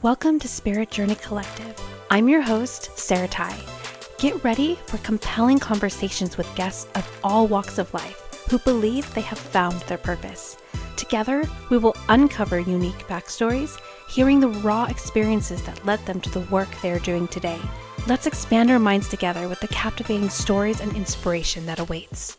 Welcome to Spirit Journey Collective. I'm your host, Sarita. Get ready for compelling conversations with guests of all walks of life who believe they have found their purpose. Together, we will uncover unique backstories, hearing the raw experiences that led them to the work they are doing today. Let's expand our minds together with the captivating stories and inspiration that awaits.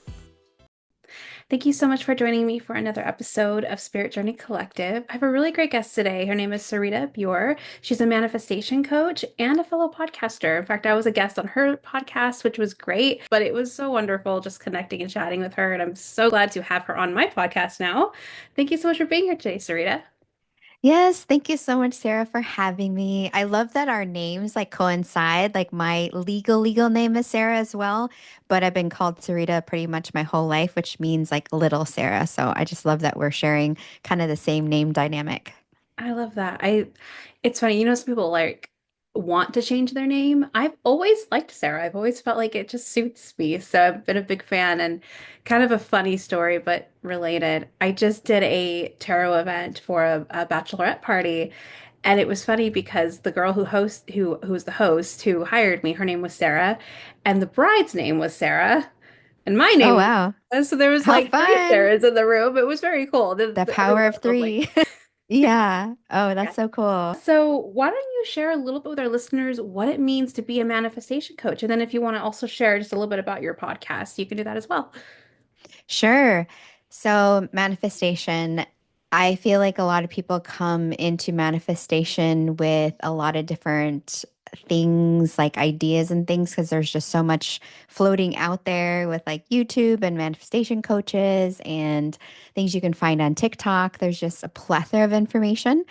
Thank you so much for joining me for another episode of Spirit Journey Collective. I have a really great guest today. Her name is Sarita Buer. She's a manifestation coach and a fellow podcaster. In fact, I was a guest on her podcast, which was great, but it was so wonderful just connecting and chatting with her. And I'm so glad to have her on my podcast now. Thank you so much for being here today, Sarita. Yes, thank you so much, Sarah, for having me. I love that our names like coincide. Like my legal name is Sarah as well, but I've been called Sarita pretty much my whole life, which means like little Sarah. So I just love that we're sharing kind of the same name dynamic. I love that. It's funny, some people like want to change their name. I've always liked Sarah. I've always felt like it just suits me. So I've been a big fan and kind of a funny story, but related. I just did a tarot event for a bachelorette party. And it was funny because the girl who was the host who hired me, her name was Sarah, and the bride's name was Sarah, and my Oh, name wow. was, so there was How like three fun. Sarahs in the room. It was very cool. The power Everyone of was lovely. three. Yeah. Oh, that's so cool. So, why don't you share a little bit with our listeners what it means to be a manifestation coach? And then, if you want to also share just a little bit about your podcast, you can do that as well. Sure. So, manifestation, I feel like a lot of people come into manifestation with a lot of different things, like ideas and things, because there's just so much floating out there with like YouTube and manifestation coaches and things you can find on TikTok. There's just a plethora of information.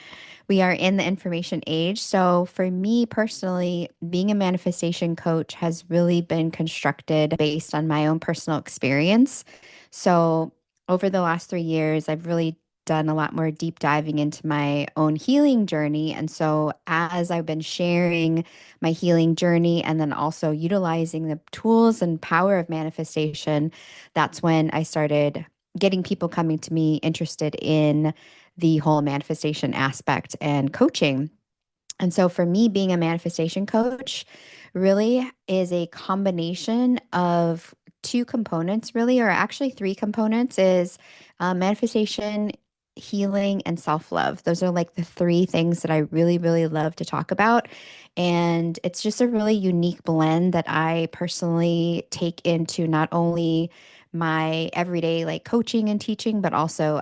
We are in the information age. So, for me personally, being a manifestation coach has really been constructed based on my own personal experience. So, over the last 3 years, I've really done a lot more deep diving into my own healing journey. And so, as I've been sharing my healing journey and then also utilizing the tools and power of manifestation, that's when I started getting people coming to me interested in the whole manifestation aspect and coaching. And so for me, being a manifestation coach really is a combination of two components, really, or actually three components is manifestation, healing, and self-love. Those are like the three things that I really, really love to talk about. And it's just a really unique blend that I personally take into not only my everyday like coaching and teaching, but also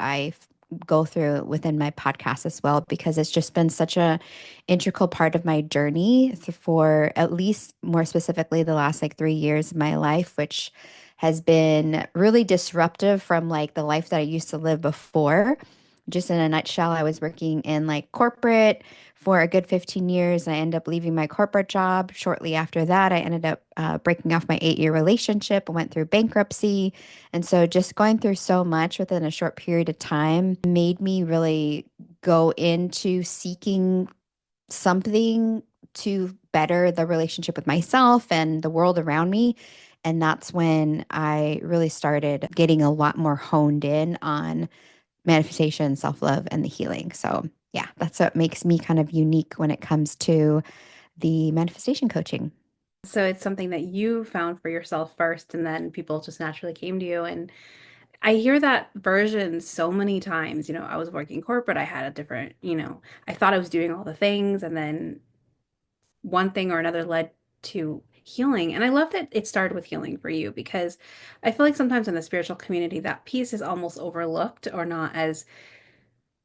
go through within my podcast as well because it's just been such a integral part of my journey for at least more specifically the last like 3 years of my life, which has been really disruptive from like the life that I used to live before. Just in a nutshell, I was working in like corporate for a good 15 years. I ended up leaving my corporate job. Shortly after that, I ended up breaking off my 8 year relationship. I went through bankruptcy. And so just going through so much within a short period of time made me really go into seeking something to better the relationship with myself and the world around me. And that's when I really started getting a lot more honed in on manifestation, self love, and the healing. So, yeah, that's what makes me kind of unique when it comes to the manifestation coaching. So, it's something that you found for yourself first, and then people just naturally came to you. And I hear that version so many times. I was working corporate, I had a different, I thought I was doing all the things, and then one thing or another led to healing. And I love that it started with healing for you because I feel like sometimes in the spiritual community, that piece is almost overlooked or not as,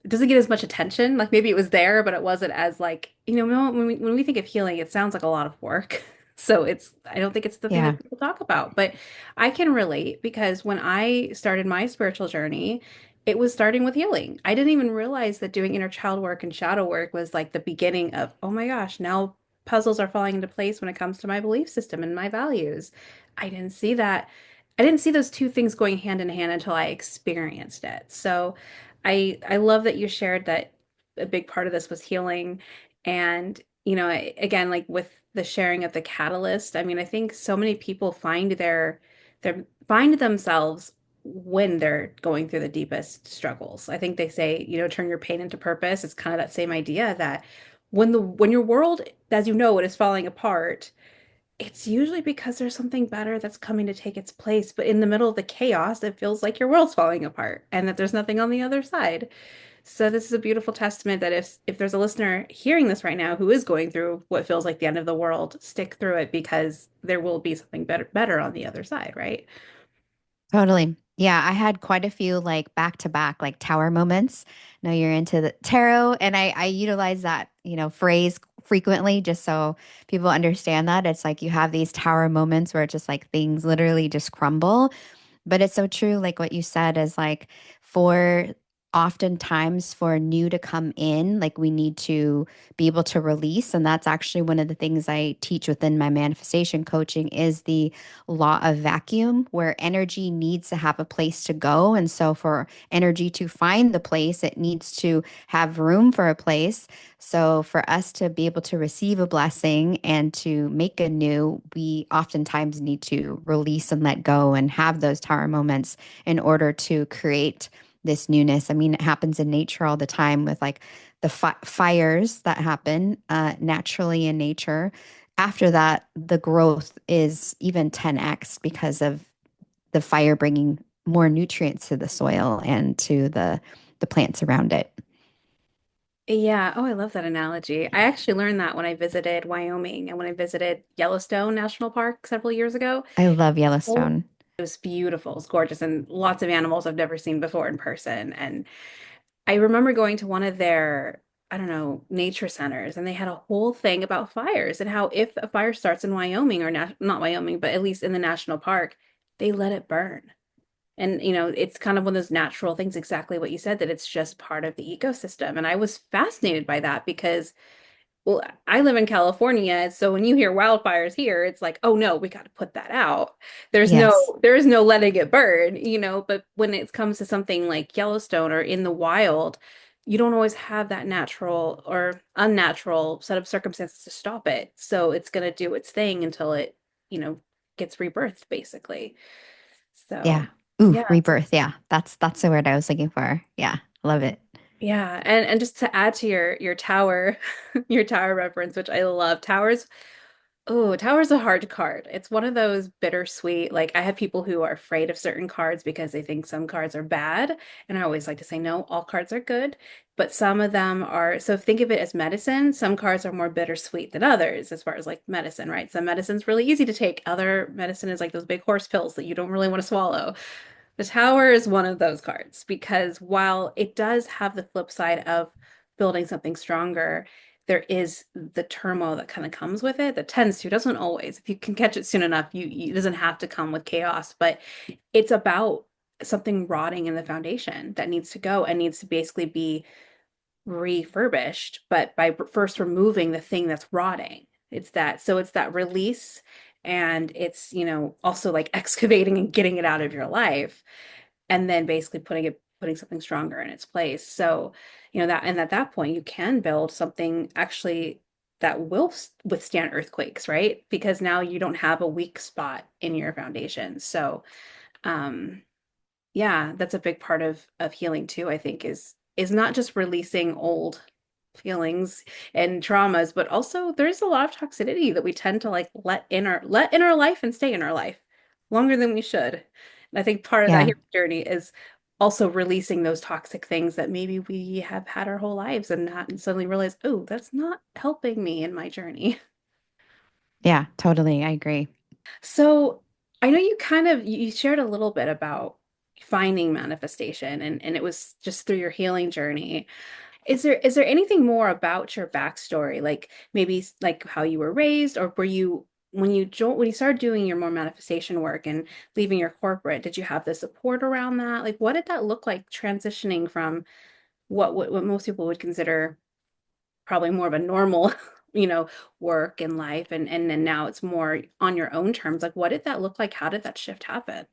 it doesn't get as much attention. Like maybe it was there, but it wasn't as like, when we think of healing, it sounds like a lot of work. So I don't think it's the thing Yeah. that people talk about, but I can relate because when I started my spiritual journey, it was starting with healing. I didn't even realize that doing inner child work and shadow work was like the beginning of, oh my gosh, now puzzles are falling into place when it comes to my belief system and my values. I didn't see that. I didn't see those two things going hand in hand until I experienced it. So I love that you shared that a big part of this was healing. And, again, like with the sharing of the catalyst, I mean, I think so many people find themselves when they're going through the deepest struggles. I think they say, turn your pain into purpose. It's kind of that same idea that when your world, as you know it, is falling apart, it's usually because there's something better that's coming to take its place. But in the middle of the chaos, it feels like your world's falling apart and that there's nothing on the other side. So this is a beautiful testament that if there's a listener hearing this right now who is going through what feels like the end of the world, stick through it because there will be something better on the other side, right? Totally. Yeah, I had quite a few like back to back like tower moments. Know you're into the tarot, and I utilize that, phrase frequently just so people understand that. It's like you have these tower moments where it's just like things literally just crumble. But it's so true, like what you said is like for oftentimes for new to come in, like we need to be able to release. And that's actually one of the things I teach within my manifestation coaching is the law of vacuum, where energy needs to have a place to go. And so for energy to find the place, it needs to have room for a place. So for us to be able to receive a blessing and to make a new, we oftentimes need to release and let go and have those tower moments in order to create this newness. I mean, it happens in nature all the time with like the fires that happen naturally in nature. After that, the growth is even 10x because of the fire bringing more nutrients to the soil and to the plants around it. Yeah. Oh, I love that analogy. I actually learned that when I visited Wyoming and when I visited Yellowstone National Park several years ago. I love Oh, Yellowstone. it was beautiful. It's gorgeous and lots of animals I've never seen before in person. And I remember going to one of their, I don't know, nature centers, and they had a whole thing about fires and how if a fire starts in Wyoming or not Wyoming, but at least in the national park, they let it burn. And, it's kind of one of those natural things, exactly what you said, that it's just part of the ecosystem. And I was fascinated by that because well, I live in California, so when you hear wildfires here, it's like, oh no, we got to put that out. Yes. There is no letting it burn, but when it comes to something like Yellowstone or in the wild, you don't always have that natural or unnatural set of circumstances to stop it. So it's going to do its thing until it, you know, gets rebirthed, basically. Yeah. So, Ooh, yeah, rebirth. Yeah. That's the word I was looking for. Yeah. Love it. yeah, and just to add to your tower, your tower reference, which I love, towers. Oh, Tower's a hard card. It's one of those bittersweet, like I have people who are afraid of certain cards because they think some cards are bad. And I always like to say, no, all cards are good. But some of them are, so think of it as medicine. Some cards are more bittersweet than others as far as like medicine, right? Some medicine's really easy to take. Other medicine is like those big horse pills that you don't really want to swallow. The Tower is one of those cards because while it does have the flip side of building something stronger, there is the turmoil that kind of comes with it that tends to, doesn't always. If you can catch it soon enough, it doesn't have to come with chaos, but it's about something rotting in the foundation that needs to go and needs to basically be refurbished, but by first removing the thing that's rotting. It's that release and it's, also like excavating and getting it out of your life and then basically putting something stronger in its place. So, that and at that point you can build something actually that will withstand earthquakes, right? Because now you don't have a weak spot in your foundation. So, um yeah, that's a big part of healing too, I think is not just releasing old feelings and traumas, but also there's a lot of toxicity that we tend to like let in our life and stay in our life longer than we should. And I think part of that Yeah. healing journey is also releasing those toxic things that maybe we have had our whole lives and not and suddenly realize, oh, that's not helping me in my journey. Yeah. Totally. I agree. So I know you shared a little bit about finding manifestation and it was just through your healing journey. Is there anything more about your backstory, like maybe like how you were raised, or were you when you started doing your more manifestation work and leaving your corporate, did you have the support around that? Like what did that look like transitioning from what most people would consider probably more of a normal, you know, work and life and then now it's more on your own terms. Like what did that look like? How did that shift happen?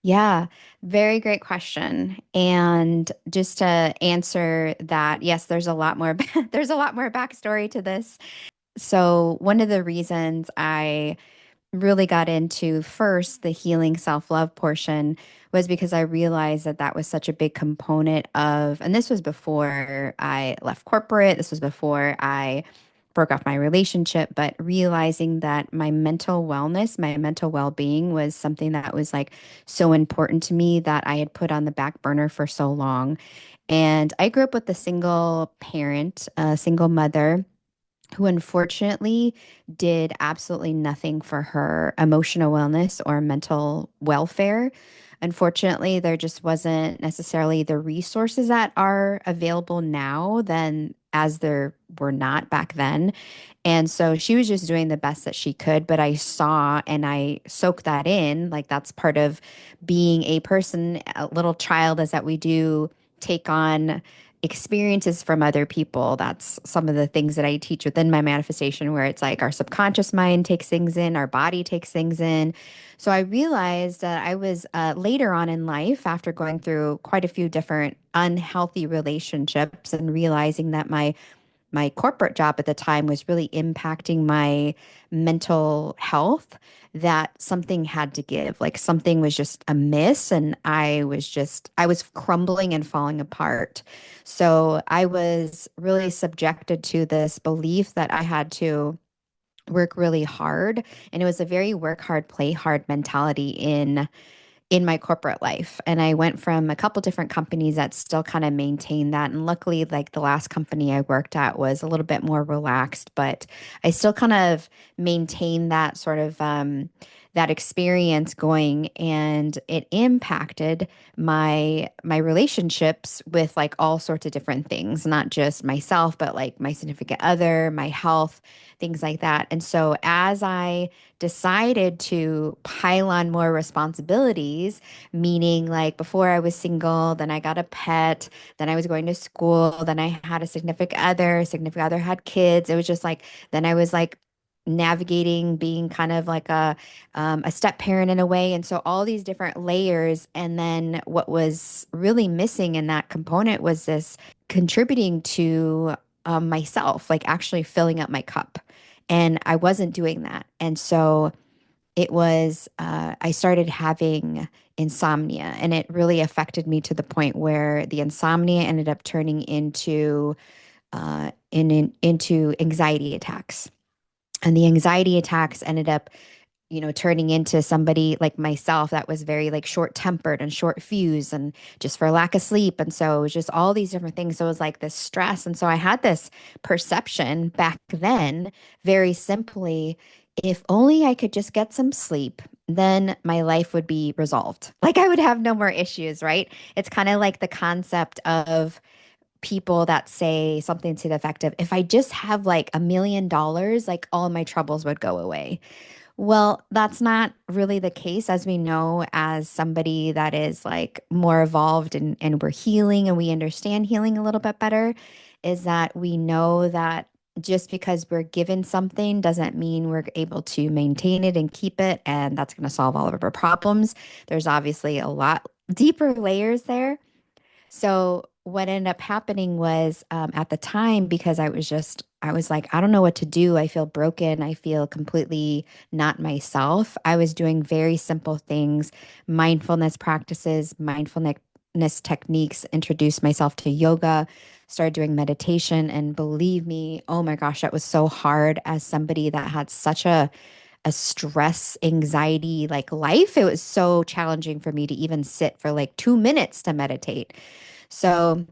Yeah, very great question. And just to answer that, yes, there's a lot more there's a lot more backstory to this. So one of the reasons I really got into first the healing self-love portion was because I realized that that was such a big component of, and this was before I left corporate, this was before I broke off my relationship, but realizing that my mental wellness, my mental well-being was something that was like so important to me that I had put on the back burner for so long. And I grew up with a single parent, a single mother who unfortunately did absolutely nothing for her emotional wellness or mental welfare. Unfortunately, there just wasn't necessarily the resources that are available now than as there were not back then. And so she was just doing the best that she could, but I saw and I soaked that in. Like that's part of being a person, a little child, is that we do take on experiences from other people. That's some of the things that I teach within my manifestation, where it's like our subconscious mind takes things in, our body takes things in. So I realized that I was later on in life, after going through quite a few different unhealthy relationships and realizing that my corporate job at the time was really impacting my mental health, that something had to give. Like something was just amiss and I was crumbling and falling apart. So I was really subjected to this belief that I had to work really hard, and it was a very work hard, play hard mentality in my corporate life. And I went from a couple different companies that still kind of maintain that. And luckily, like the last company I worked at was a little bit more relaxed, but I still kind of maintain that sort of that experience going, and it impacted my relationships with like all sorts of different things, not just myself, but like my significant other, my health, things like that. And so as I decided to pile on more responsibilities, meaning like before I was single, then I got a pet, then I was going to school, then I had a significant other had kids. It was just like, then I was like navigating being kind of like a step parent in a way. And so all these different layers. And then what was really missing in that component was this contributing to myself, like actually filling up my cup. And I wasn't doing that. And so I started having insomnia, and it really affected me to the point where the insomnia ended up turning into anxiety attacks. And the anxiety attacks ended up turning into somebody like myself that was very like short tempered and short fused and just for lack of sleep. And so it was just all these different things. So it was like this stress. And so I had this perception back then, very simply, if only I could just get some sleep, then my life would be resolved. Like I would have no more issues, right? It's kind of like the concept of people that say something to the effect of, if I just have like $1 million, like all my troubles would go away. Well, that's not really the case, as we know, as somebody that is like more evolved and we're healing and we understand healing a little bit better, is that we know that just because we're given something doesn't mean we're able to maintain it and keep it, and that's going to solve all of our problems. There's obviously a lot deeper layers there. So what ended up happening was at the time, because I was like, I don't know what to do. I feel broken. I feel completely not myself. I was doing very simple things, mindfulness practices, mindfulness techniques, introduced myself to yoga, started doing meditation. And believe me, oh my gosh, that was so hard as somebody that had such a stress, anxiety like life. It was so challenging for me to even sit for like 2 minutes to meditate. So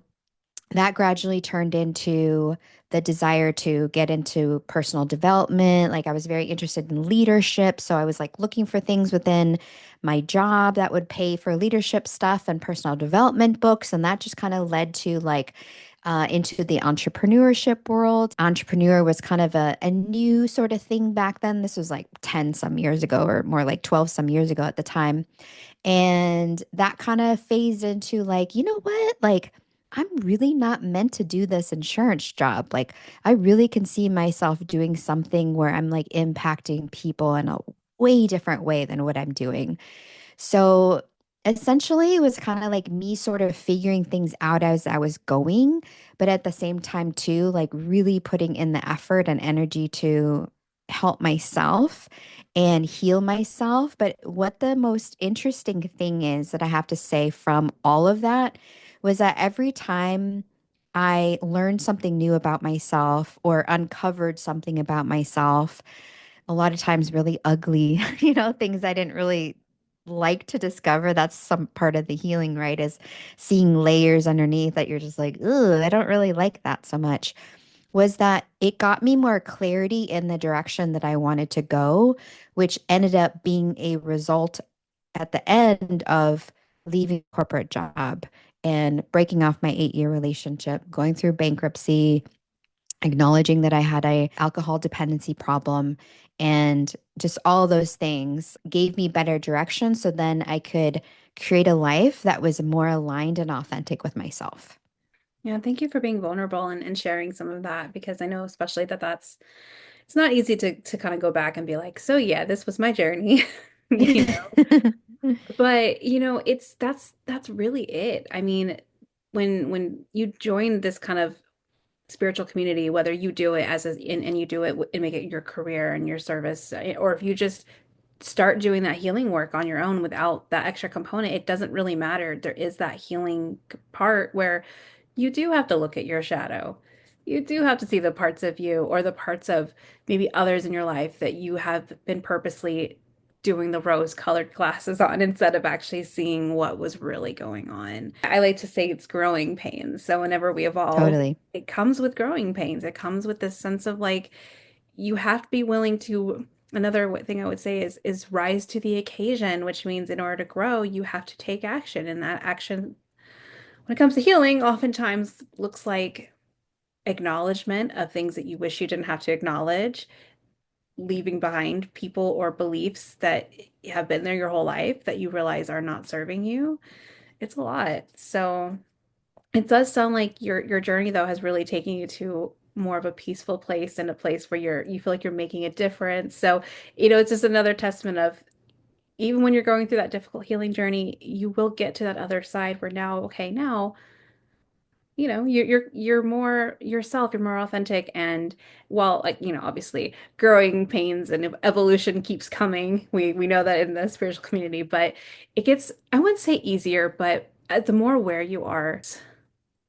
that gradually turned into the desire to get into personal development. Like I was very interested in leadership. So I was like looking for things within my job that would pay for leadership stuff and personal development books. And that just kind of led to like into the entrepreneurship world. Entrepreneur was kind of a new sort of thing back then. This was like 10 some years ago, or more like 12 some years ago at the time. And that kind of phased into like, you know what? Like, I'm really not meant to do this insurance job. Like, I really can see myself doing something where I'm like impacting people in a way different way than what I'm doing. So essentially, it was kind of like me sort of figuring things out as I was going, but at the same time, too, like really putting in the effort and energy to help myself and heal myself. But what the most interesting thing is that I have to say from all of that was that every time I learned something new about myself or uncovered something about myself, a lot of times really ugly, things I didn't really like to discover. That's some part of the healing, right? Is seeing layers underneath that you're just like, ugh, I don't really like that so much. Was that it got me more clarity in the direction that I wanted to go, which ended up being a result at the end of leaving a corporate job and breaking off my 8-year relationship, going through bankruptcy, acknowledging that I had a alcohol dependency problem, and just all those things gave me better direction so then I could create a life that was more aligned and authentic with myself. Yeah, thank you for being vulnerable and sharing some of that because I know especially that's it's not easy to kind of go back and be like, so yeah, this was my journey, you know. But it's that's really it. I mean, when you join this kind of spiritual community, whether you do it and you do it and make it your career and your service, or if you just start doing that healing work on your own without that extra component, it doesn't really matter. There is that healing part where you do have to look at your shadow. You do have to see the parts of you or the parts of maybe others in your life that you have been purposely doing the rose-colored glasses on instead of actually seeing what was really going on. I like to say it's growing pains. So whenever we evolve, Totally. it comes with growing pains. It comes with this sense of like you have to be willing to another thing I would say is rise to the occasion, which means in order to grow, you have to take action. And that action, when it comes to healing, oftentimes looks like acknowledgement of things that you wish you didn't have to acknowledge, leaving behind people or beliefs that have been there your whole life that you realize are not serving you. It's a lot. So it does sound like your journey though has really taken you to more of a peaceful place and a place where you feel like you're making a difference. So, it's just another testament of even when you're going through that difficult healing journey, you will get to that other side where now, okay, now, you're more yourself, you're more authentic. And while like, obviously growing pains and evolution keeps coming, we know that in the spiritual community, but it gets, I wouldn't say easier, but the more aware you are,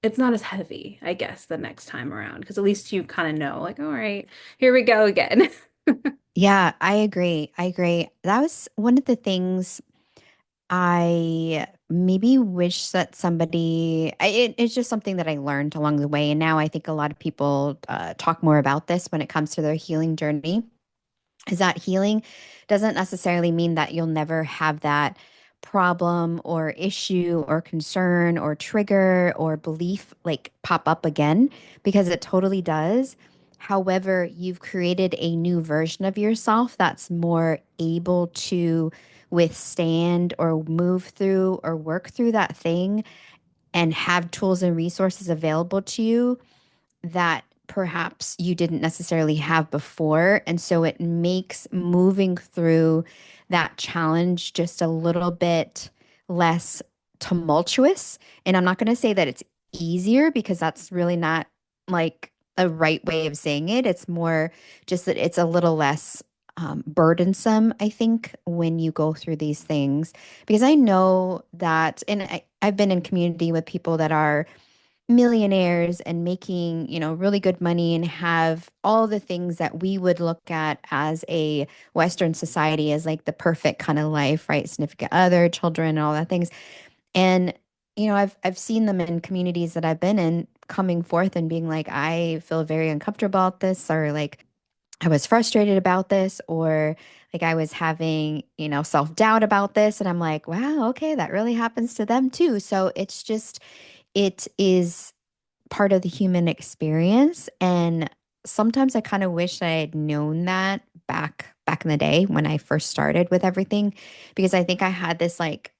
it's not as heavy, I guess, the next time around because at least you kind of know, like, all right, here we go again. Yeah, I agree. I agree. That was one of the things I maybe wish that it's just something that I learned along the way. And now I think a lot of people talk more about this when it comes to their healing journey. Is that healing doesn't necessarily mean that you'll never have that problem or issue or concern or trigger or belief like pop up again, because it totally does. However, you've created a new version of yourself that's more able to withstand or move through or work through that thing and have tools and resources available to you that perhaps you didn't necessarily have before. And so it makes moving through that challenge just a little bit less tumultuous. And I'm not going to say that it's easier because that's really not like a right way of saying it. It's more just that it's a little less burdensome, I think, when you go through these things. Because I know that, and I've been in community with people that are millionaires and making, really good money and have all the things that we would look at as a Western society as like the perfect kind of life, right? Significant other, children, and all that things. And, I've seen them in communities that I've been in coming forth and being like, I feel very uncomfortable about this, or like I was frustrated about this, or like I was having, self-doubt about this. And I'm like, wow, okay, that really happens to them too. So it is part of the human experience. And sometimes I kind of wish I had known that back in the day when I first started with everything, because I think I had this like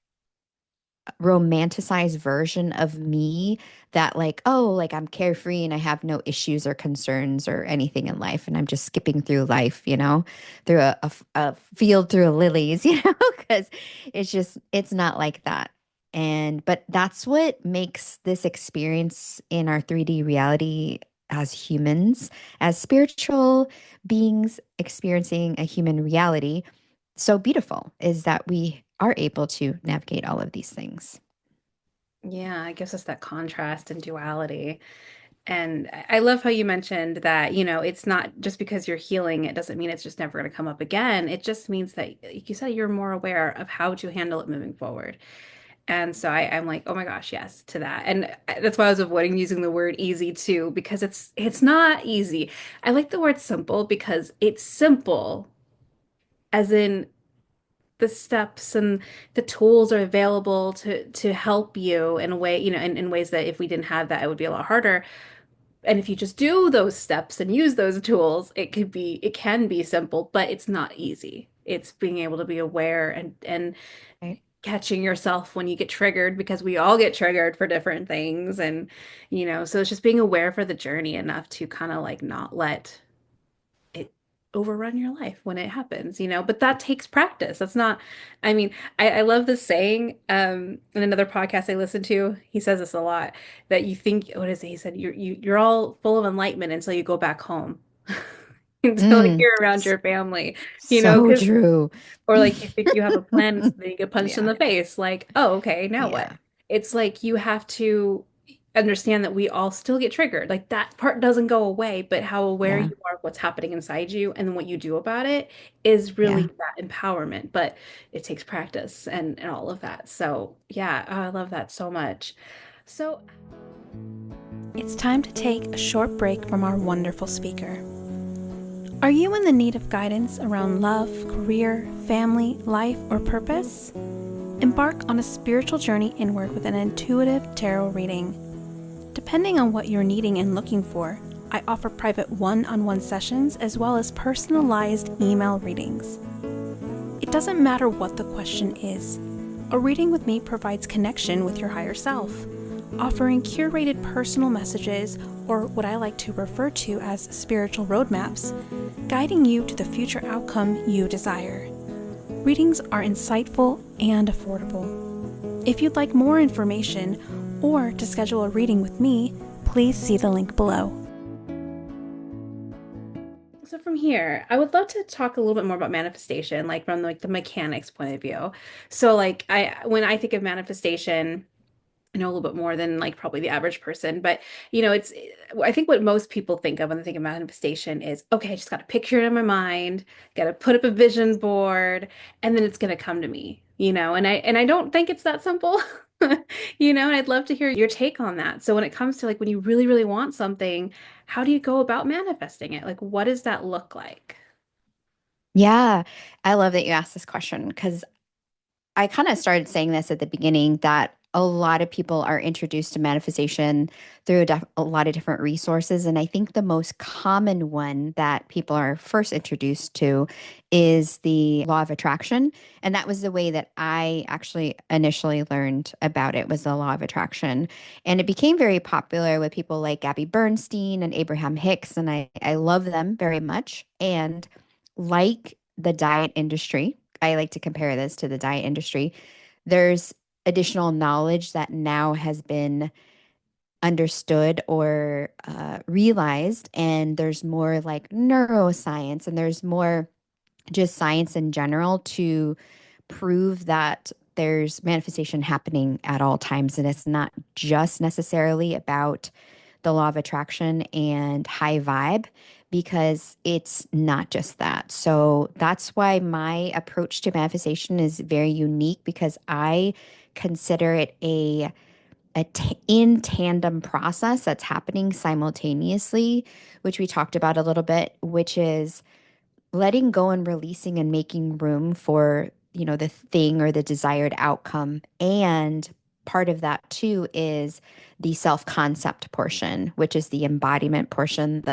romanticized version of me that like, oh, like I'm carefree and I have no issues or concerns or anything in life, and I'm just skipping through life, through a field through lilies, because it's not like that. But that's what makes this experience in our 3D reality as humans, as spiritual beings experiencing a human reality, so beautiful is that we are able to navigate all of these things. Yeah, it gives us that contrast and duality. And I love how you mentioned that, it's not just because you're healing, it doesn't mean it's just never going to come up again. It just means that, like you said, you're more aware of how to handle it moving forward. And so I'm like, oh my gosh, yes, to that. And that's why I was avoiding using the word easy too, because it's not easy. I like the word simple because it's simple, as in the steps and the tools are available to help you in a way, in ways that if we didn't have that, it would be a lot harder. And if you just do those steps and use those tools, it can be simple, but it's not easy. It's being able to be aware and Right. catching yourself when you get triggered, because we all get triggered for different things. And, so it's just being aware for the journey enough to kind of like not let it overrun your life when it happens, but that takes practice. That's not, I mean, I love this saying, in another podcast I listen to, he says this a lot, that you think, what is it? He said, you're all full of enlightenment until you go back home, until Mm, you're around your family, so because true. or like you think you have a plan, and then you get punched in Yeah. the face. Like, oh, okay, now what? Yeah. It's like you have to understand that we all still get triggered. Like that part doesn't go away, but how aware Yeah. you are of what's happening inside you and then what you do about it is really Yeah. that empowerment. But it takes practice and all of that. So yeah, oh, I love that so much. So it's time to take a short break from our wonderful speaker. Are you in the need of guidance around love, career, family, life, or purpose? Embark on a spiritual journey inward with an intuitive tarot reading. Depending on what you're needing and looking for, I offer private one-on-one sessions as well as personalized email readings. It doesn't matter what the question is. A reading with me provides connection with your higher self, offering curated personal messages, or what I like to refer to as spiritual roadmaps, guiding you to the future outcome you desire. Readings are insightful and affordable. If you'd like more information or to schedule a reading with me, please see the link below. So from here, I would love to talk a little bit more about manifestation, like from like the mechanics point of view. So like when I think of manifestation, I know a little bit more than like probably the average person, but it's I think what most people think of when they think of manifestation is, okay, I just got to picture it in my mind, got to put up a vision board, and then it's going to come to me, and I don't think it's that simple. And I'd love to hear your take on that. So when it comes to like when you really, really want something, how do you go about manifesting it? Like, what does that look like? Yeah. I love that you asked this question because I kind of started saying this at the beginning that a lot of people are introduced to manifestation through a lot of different resources. And I think the most common one that people are first introduced to is the law of attraction. And that was the way that I actually initially learned about it was the law of attraction. And it became very popular with people like Gabby Bernstein and Abraham Hicks. And I love them very much. And like the diet industry, I like to compare this to the diet industry. There's additional knowledge that now has been understood or realized, and there's more like neuroscience and there's more just science in general to prove that there's manifestation happening at all times. And it's not just necessarily about the law of attraction and high vibe because it's not just that. So that's why my approach to manifestation is very unique because I consider it in tandem process that's happening simultaneously, which we talked about a little bit, which is letting go and releasing and making room for, the thing or the desired outcome. And part of that too is the self-concept portion, which is the embodiment portion,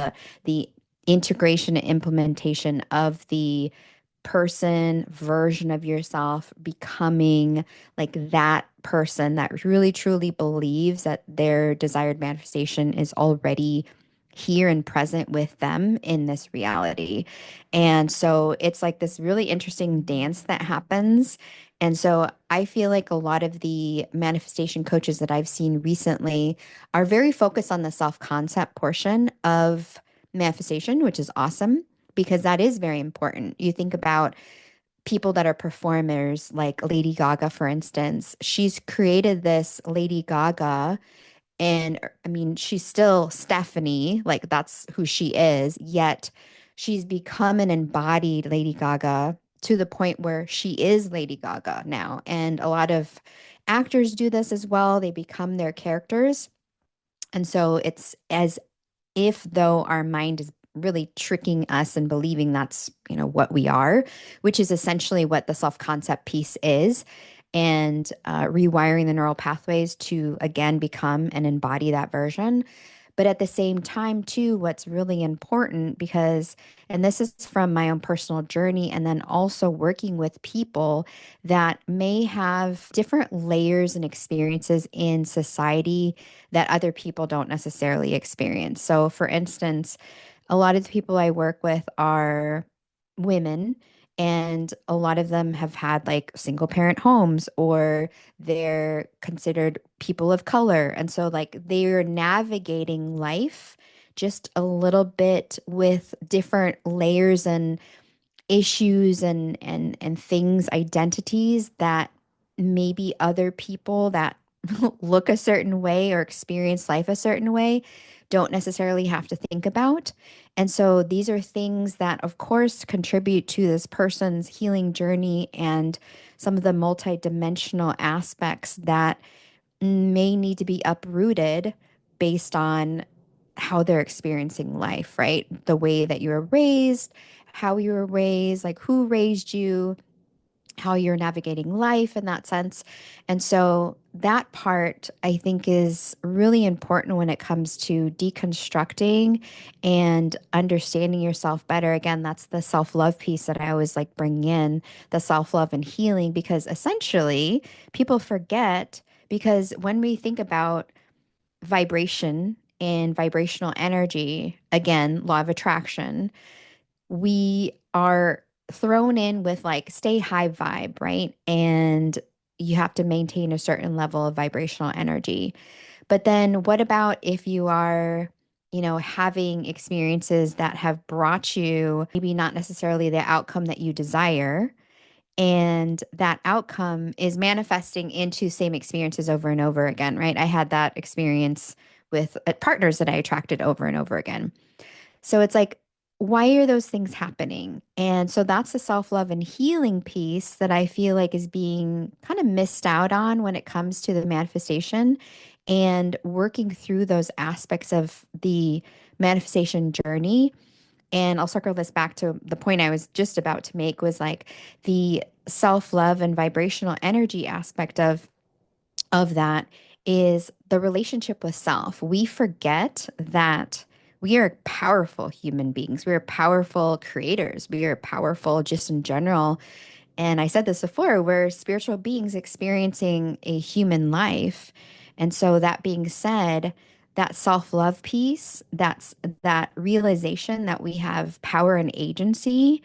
the integration and implementation of the person version of yourself becoming like that person that really truly believes that their desired manifestation is already here and present with them in this reality. And so it's like this really interesting dance that happens. And so I feel like a lot of the manifestation coaches that I've seen recently are very focused on the self-concept portion of manifestation, which is awesome because that is very important. You think about people that are performers, like Lady Gaga, for instance. She's created this Lady Gaga, and I mean, she's still Stephanie, like that's who she is, yet she's become an embodied Lady Gaga to the point where she is Lady Gaga now. And a lot of actors do this as well. They become their characters. And so it's as if though our mind is really tricking us and believing that's, what we are, which is essentially what the self-concept piece is, and rewiring the neural pathways to again become and embody that version. But at the same time, too, what's really important because, and this is from my own personal journey, and then also working with people that may have different layers and experiences in society that other people don't necessarily experience. So, for instance, a lot of the people I work with are women, and a lot of them have had like single parent homes or they're considered people of color. And so, like, they're navigating life just a little bit with different layers and issues and things, identities that maybe other people that look a certain way or experience life a certain way don't necessarily have to think about. And so these are things that, of course, contribute to this person's healing journey and some of the multidimensional aspects that may need to be uprooted based on how they're experiencing life, right? The way that you were raised, how you were raised, like who raised you, how you're navigating life in that sense. And so that part I think is really important when it comes to deconstructing and understanding yourself better. Again, that's the self-love piece that I always like bringing in, the self-love and healing, because essentially people forget, because when we think about vibration and vibrational energy, again, law of attraction, we are thrown in with like stay high vibe, right? And you have to maintain a certain level of vibrational energy. But then what about if you are, having experiences that have brought you maybe not necessarily the outcome that you desire, and that outcome is manifesting into same experiences over and over again, right? I had that experience with partners that I attracted over and over again. So it's like, why are those things happening? And so that's the self-love and healing piece that I feel like is being kind of missed out on when it comes to the manifestation and working through those aspects of the manifestation journey. And I'll circle this back to the point I was just about to make, was like the self-love and vibrational energy aspect of that is the relationship with self. We forget that we are powerful human beings. We are powerful creators. We are powerful just in general. And I said this before, we're spiritual beings experiencing a human life. And so that being said, that self-love piece, that's that realization that we have power and agency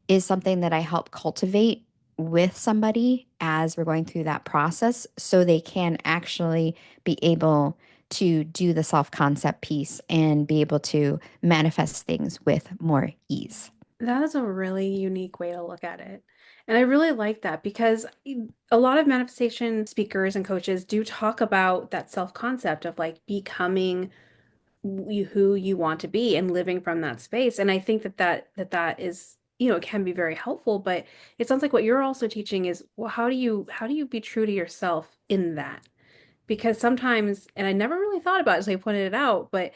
is something that I help cultivate with somebody as we're going through that process so they can actually be able to do the self-concept piece and be able to manifest things with more ease. That is a really unique way to look at it. And I really like that because a lot of manifestation speakers and coaches do talk about that self-concept of like becoming who you want to be and living from that space. And I think that is, it can be very helpful, but it sounds like what you're also teaching is, well, how do you be true to yourself in that? Because sometimes, and I never really thought about it as I pointed it out, but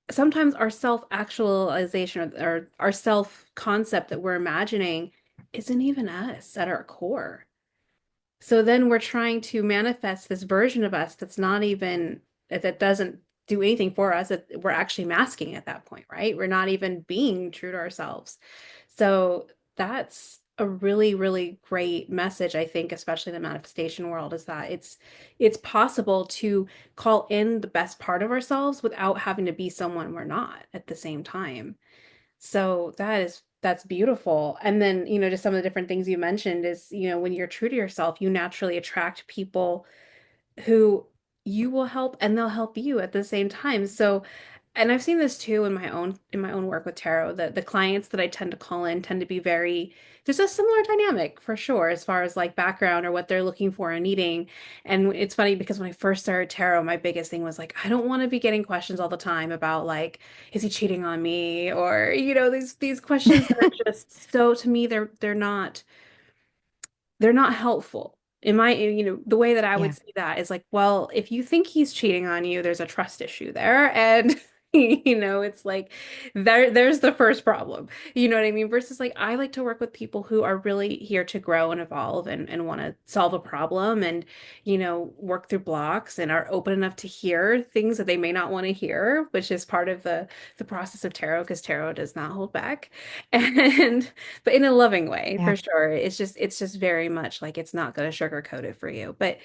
sometimes our self-actualization or our self-concept that we're imagining isn't even us at our core. So then we're trying to manifest this version of us that's not even, that doesn't do anything for us. That we're actually masking at that point, right? We're not even being true to ourselves. So that's a really, really great message, I think, especially in the manifestation world, is that it's possible to call in the best part of ourselves without having to be someone we're not at the same time. So that's beautiful. And then, just some of the different things you mentioned is, when you're true to yourself, you naturally attract people who you will help and they'll help you at the same time. So, and I've seen this too in my own work with tarot, that the clients that I tend to call in tend to be there's a similar dynamic for sure as far as like background or what they're looking for and needing. And it's funny because when I first started tarot, my biggest thing was like, I don't want to be getting questions all the time about like, is he cheating on me? Or, these questions that are just so, to me, they're not helpful. The way that I would Yeah. see that is like, well, if you think he's cheating on you, there's a trust issue there. And, it's like there's the first problem. You know what I mean? Versus like, I like to work with people who are really here to grow and evolve and want to solve a problem and, work through blocks and are open enough to hear things that they may not want to hear, which is part of the process of tarot, because tarot does not hold back. And but in a loving way, Yeah. for sure. It's just very much like it's not going to sugarcoat it for you. But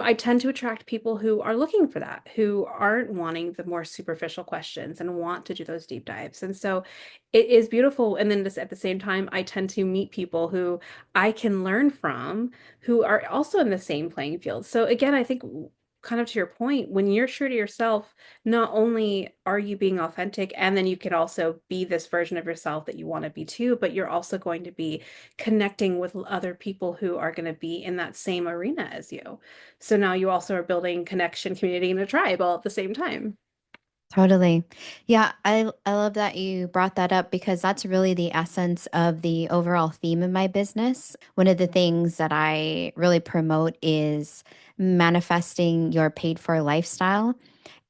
I tend to attract people who are looking for that, who aren't wanting the more superficial questions and want to do those deep dives. And so it is beautiful. And then just at the same time, I tend to meet people who I can learn from, who are also in the same playing field. So again, I think kind of to your point, when you're true to yourself, not only are you being authentic, and then you can also be this version of yourself that you want to be too, but you're also going to be connecting with other people who are going to be in that same arena as you. So now you also are building connection, community, and a tribe all at the same time. Totally. Yeah, I love that you brought that up because that's really the essence of the overall theme of my business. One of the things that I really promote is manifesting your paid for lifestyle.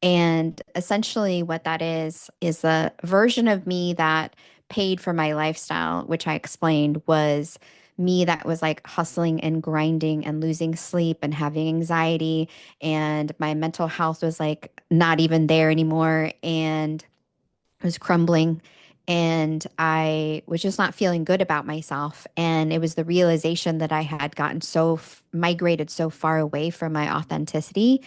And essentially, what that is a version of me that paid for my lifestyle, which I explained was me that was like hustling and grinding and losing sleep and having anxiety. And my mental health was like not even there anymore and it was crumbling. And I was just not feeling good about myself. And it was the realization that I had gotten migrated so far away from my authenticity,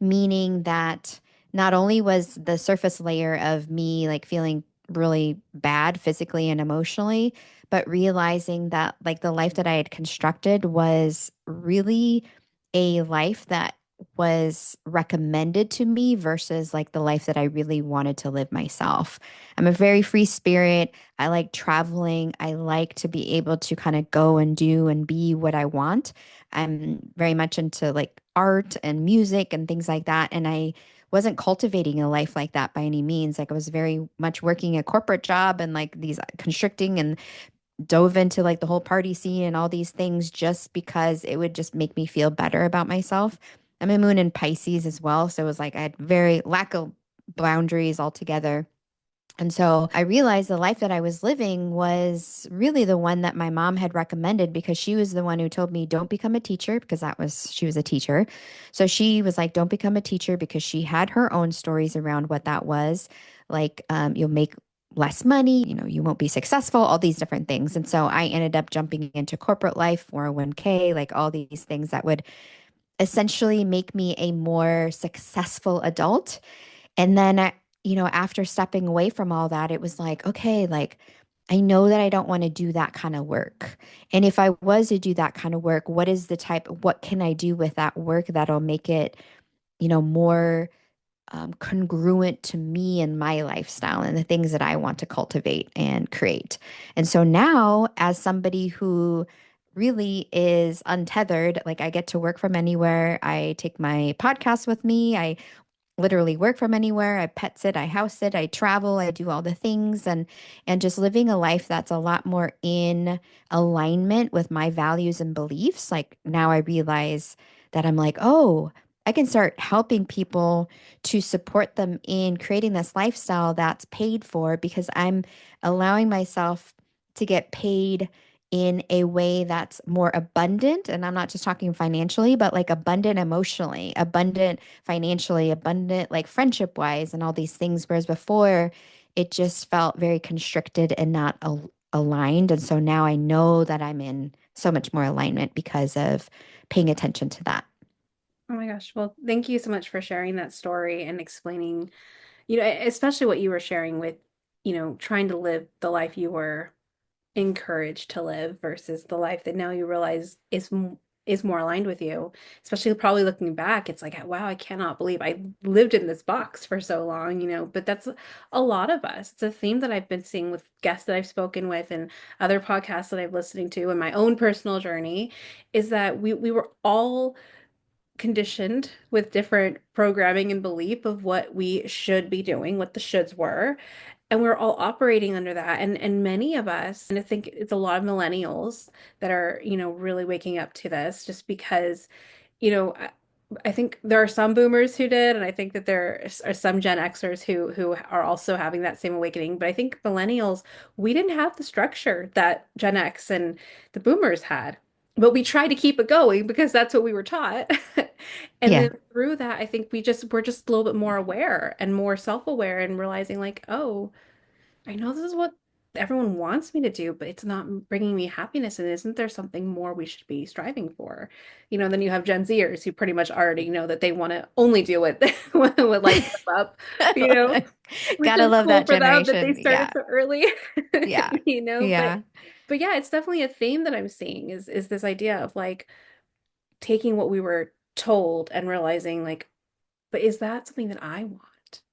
meaning that not only was the surface layer of me like feeling really bad physically and emotionally, but realizing that like the life that I had constructed was really a life that was recommended to me versus like the life that I really wanted to live myself. I'm a very free spirit. I like traveling. I like to be able to kind of go and do and be what I want. I'm very much into like art and music and things like that. And I wasn't cultivating a life like that by any means. Like I was very much working a corporate job and like these constricting and dove into like the whole party scene and all these things just because it would just make me feel better about myself. I'm a moon in Pisces as well. So it was like I had very lack of boundaries altogether. And so I realized the life that I was living was really the one that my mom had recommended because she was the one who told me, don't become a teacher because she was a teacher. So she was like, don't become a teacher because she had her own stories around what that was. Like, you'll make less money, you won't be successful, all these different things. And so I ended up jumping into corporate life, 401k, like all these things that would essentially make me a more successful adult. And then, after stepping away from all that, it was like, okay, like I know that I don't want to do that kind of work. And if I was to do that kind of work, what can I do with that work that'll make it, more congruent to me and my lifestyle and the things that I want to cultivate and create. And so now, as somebody who really is untethered, like I get to work from anywhere, I take my podcast with me, I literally work from anywhere. I pet sit, I house sit, I travel, I do all the things and just living a life that's a lot more in alignment with my values and beliefs. Like now I realize that I'm like, oh, I can start helping people to support them in creating this lifestyle that's paid for because I'm allowing myself to get paid in a way that's more abundant. And I'm not just talking financially, but like abundant emotionally, abundant financially, abundant like friendship wise, and all these things. Whereas before, it just felt very constricted and not aligned. And so now I know that I'm in so much more alignment because of paying attention to that. Oh my gosh. Well, thank you so much for sharing that story and explaining, especially what you were sharing with, trying to live the life you were encouraged to live versus the life that now you realize is more aligned with you. Especially probably looking back, it's like, wow, I cannot believe I lived in this box for so long, but that's a lot of us. It's a theme that I've been seeing with guests that I've spoken with and other podcasts that I've listening to and my own personal journey is that we were all conditioned with different programming and belief of what we should be doing, what the shoulds were. And we're all operating under that. And many of us, and I think it's a lot of millennials that are, really waking up to this just because, I think there are some boomers who did, and I think that there are some Gen Xers who are also having that same awakening. But I think millennials, we didn't have the structure that Gen X and the boomers had. But we tried to keep it going because that's what we were taught. And Yeah. then through that, I think we're just a little bit more aware and more self-aware and realizing like, oh, I know this is what everyone wants me to do, but it's not bringing me happiness. And isn't there something more we should be striving for? Then you have Gen Zers who pretty much already know that they want to only do it what lights them up, which Gotta is love cool that for them that they generation. started Yeah. so early, Yeah. but Yeah. yeah, it's definitely a theme that I'm seeing is this idea of like taking what we were told and realizing like, but is that something that I want?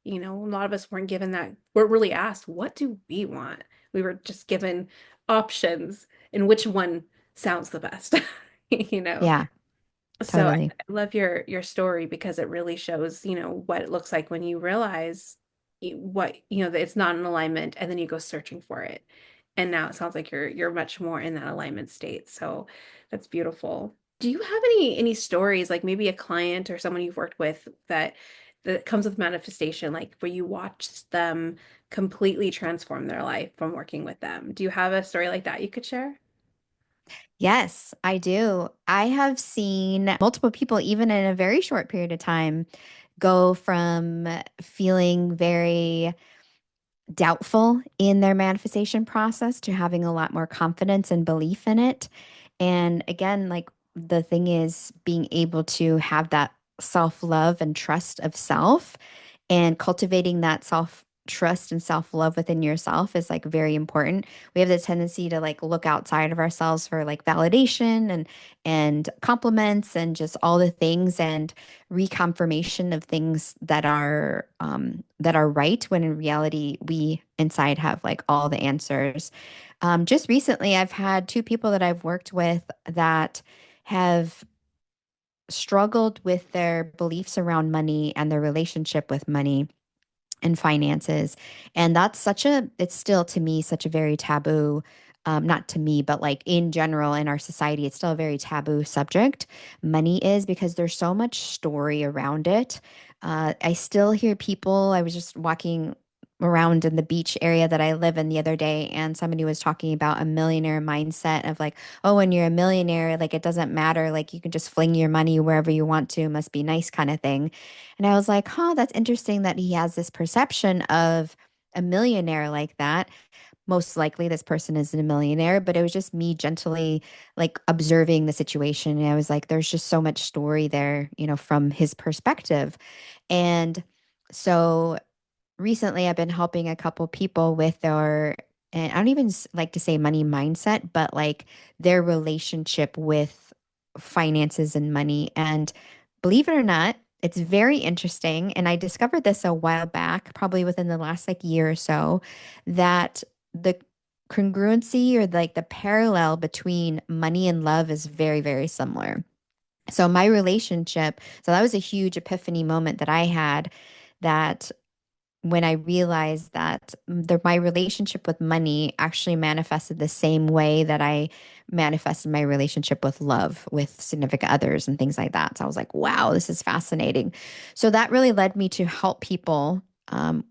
A lot of us weren't given that. We're really asked, what do we want? We were just given options and which one sounds the best, you know? Yeah. So I Totally. love your story because it really shows, what it looks like when you realize what, that it's not in alignment and then you go searching for it. And now it sounds like you're much more in that alignment state. So that's beautiful. Do you have any stories, like maybe a client or someone you've worked with that comes with manifestation, like where you watched them completely transform their life from working with them? Do you have a story like that you could share? Yes, I do. I have seen multiple people, even in a very short period of time, go from feeling very doubtful in their manifestation process to having a lot more confidence and belief in it. And again, like the thing is being able to have that self love and trust of self and cultivating that self trust and self love within yourself is like very important. We have the tendency to like look outside of ourselves for like validation and compliments and just all the things and reconfirmation of things that are right when in reality we inside have like all the answers. Just recently, I've had two people that I've worked with that have struggled with their beliefs around money and their relationship with money and finances. And that's it's still to me such a very taboo, not to me, but like in general in our society, it's still a very taboo subject. Money is because there's so much story around it. I still hear people, I was just walking around in the beach area that I live in the other day, and somebody was talking about a millionaire mindset of like, oh, when you're a millionaire, like it doesn't matter, like you can just fling your money wherever you want to, must be nice kind of thing. And I was like, huh, that's interesting that he has this perception of a millionaire like that. Most likely this person isn't a millionaire, but it was just me gently like observing the situation. And I was like, there's just so much story there, from his perspective. And so recently I've been helping a couple people with their, and I don't even like to say money mindset, but like their relationship with finances and money. And believe it or not, it's very interesting. And I discovered this a while back, probably within the last like year or so, that the congruency or like the parallel between money and love is very, very similar. So my relationship, so that was a huge epiphany moment that I had, that when I realized that my relationship with money actually manifested the same way that I manifested my relationship with love, with significant others and things like that. So I was like, wow, this is fascinating. So that really led me to help people,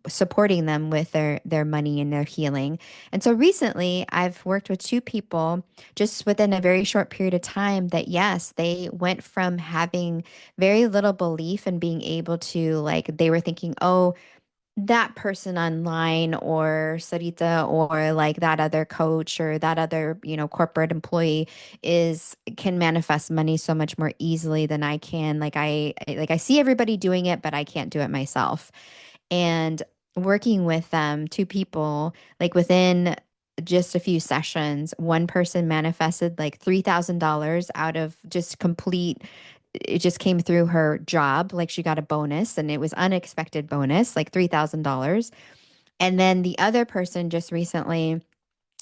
supporting them with their money and their healing. And so recently, I've worked with two people just within a very short period of time that yes, they went from having very little belief and being able to like they were thinking, oh, that person online or Sarita or like that other coach or that other, corporate employee is can manifest money so much more easily than I can. Like I see everybody doing it, but I can't do it myself. And working with two people, like within just a few sessions, one person manifested like $3,000 out of just complete, it just came through her job. Like she got a bonus and it was unexpected bonus, like $3,000. And then the other person just recently,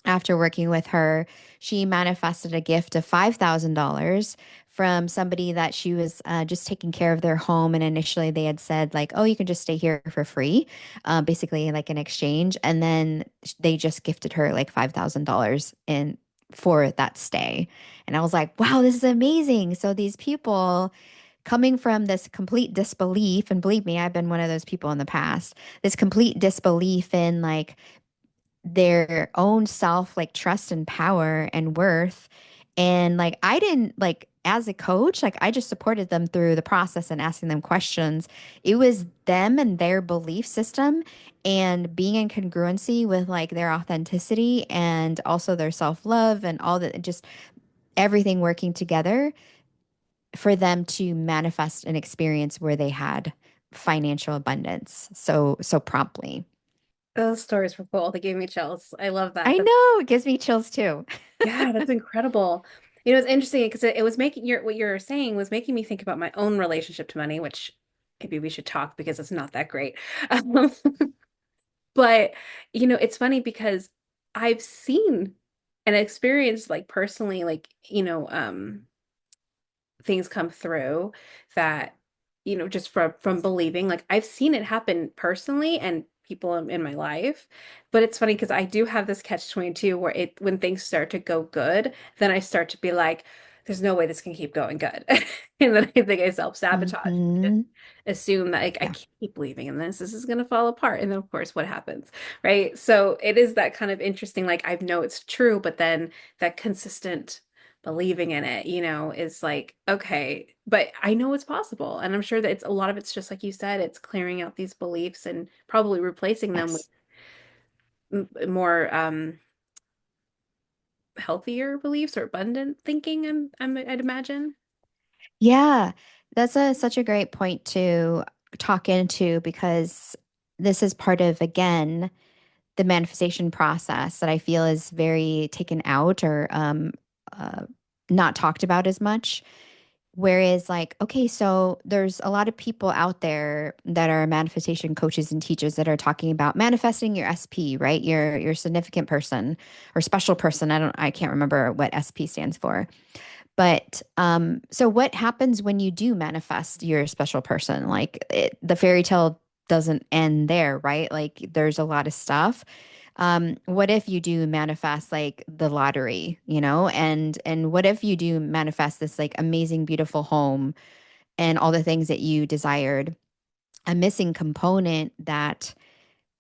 after working with her, she manifested a gift of $5,000 from somebody that she was just taking care of their home. And initially they had said, like, oh, you can just stay here for free, basically like an exchange. And then they just gifted her like $5,000 in for that stay. And I was like, wow, this is amazing. So these people coming from this complete disbelief, and believe me, I've been one of those people in the past, this complete disbelief in like their own self, like trust and power and worth. And like, I didn't like, as a coach, like I just supported them through the process and asking them questions. It was them and their belief system and being in congruency with like their authenticity and also their self love and all that, just everything working together for them to manifest an experience where they had financial abundance so promptly. Those stories were cool. They gave me chills. I love that. I know it gives me chills too. Yeah, that's incredible. It's interesting because it was making what you're saying was making me think about my own relationship to money, which maybe we should talk because it's not that great. Um, but it's funny because I've seen and experienced like personally, like, things come through that, just from believing. Like I've seen it happen personally and people in my life. But it's funny because I do have this catch-22 where when things start to go good, then I start to be like, there's no way this can keep going good. And then I think I self-sabotage. Just Hmm. assume that like I Yeah. can't keep believing in this. This is gonna fall apart. And then of course what happens? Right. So it is that kind of interesting, like I know it's true, but then that consistent believing in it, is like, okay, but I know it's possible. And I'm sure that it's a lot of it's just like you said, it's clearing out these beliefs and probably replacing them with Yes. more healthier beliefs or abundant thinking, I'd imagine. Yeah. That's such a great point to talk into because this is part of, again, the manifestation process that I feel is very taken out or uh, not talked about as much. Whereas, like, okay, so there's a lot of people out there that are manifestation coaches and teachers that are talking about manifesting your SP, right? Your significant person or special person. I can't remember what SP stands for. But so what happens when you do manifest your special person? Like the fairy tale doesn't end there, right? Like there's a lot of stuff. What if you do manifest like the lottery, and what if you do manifest this like amazing, beautiful home and all the things that you desired? A missing component that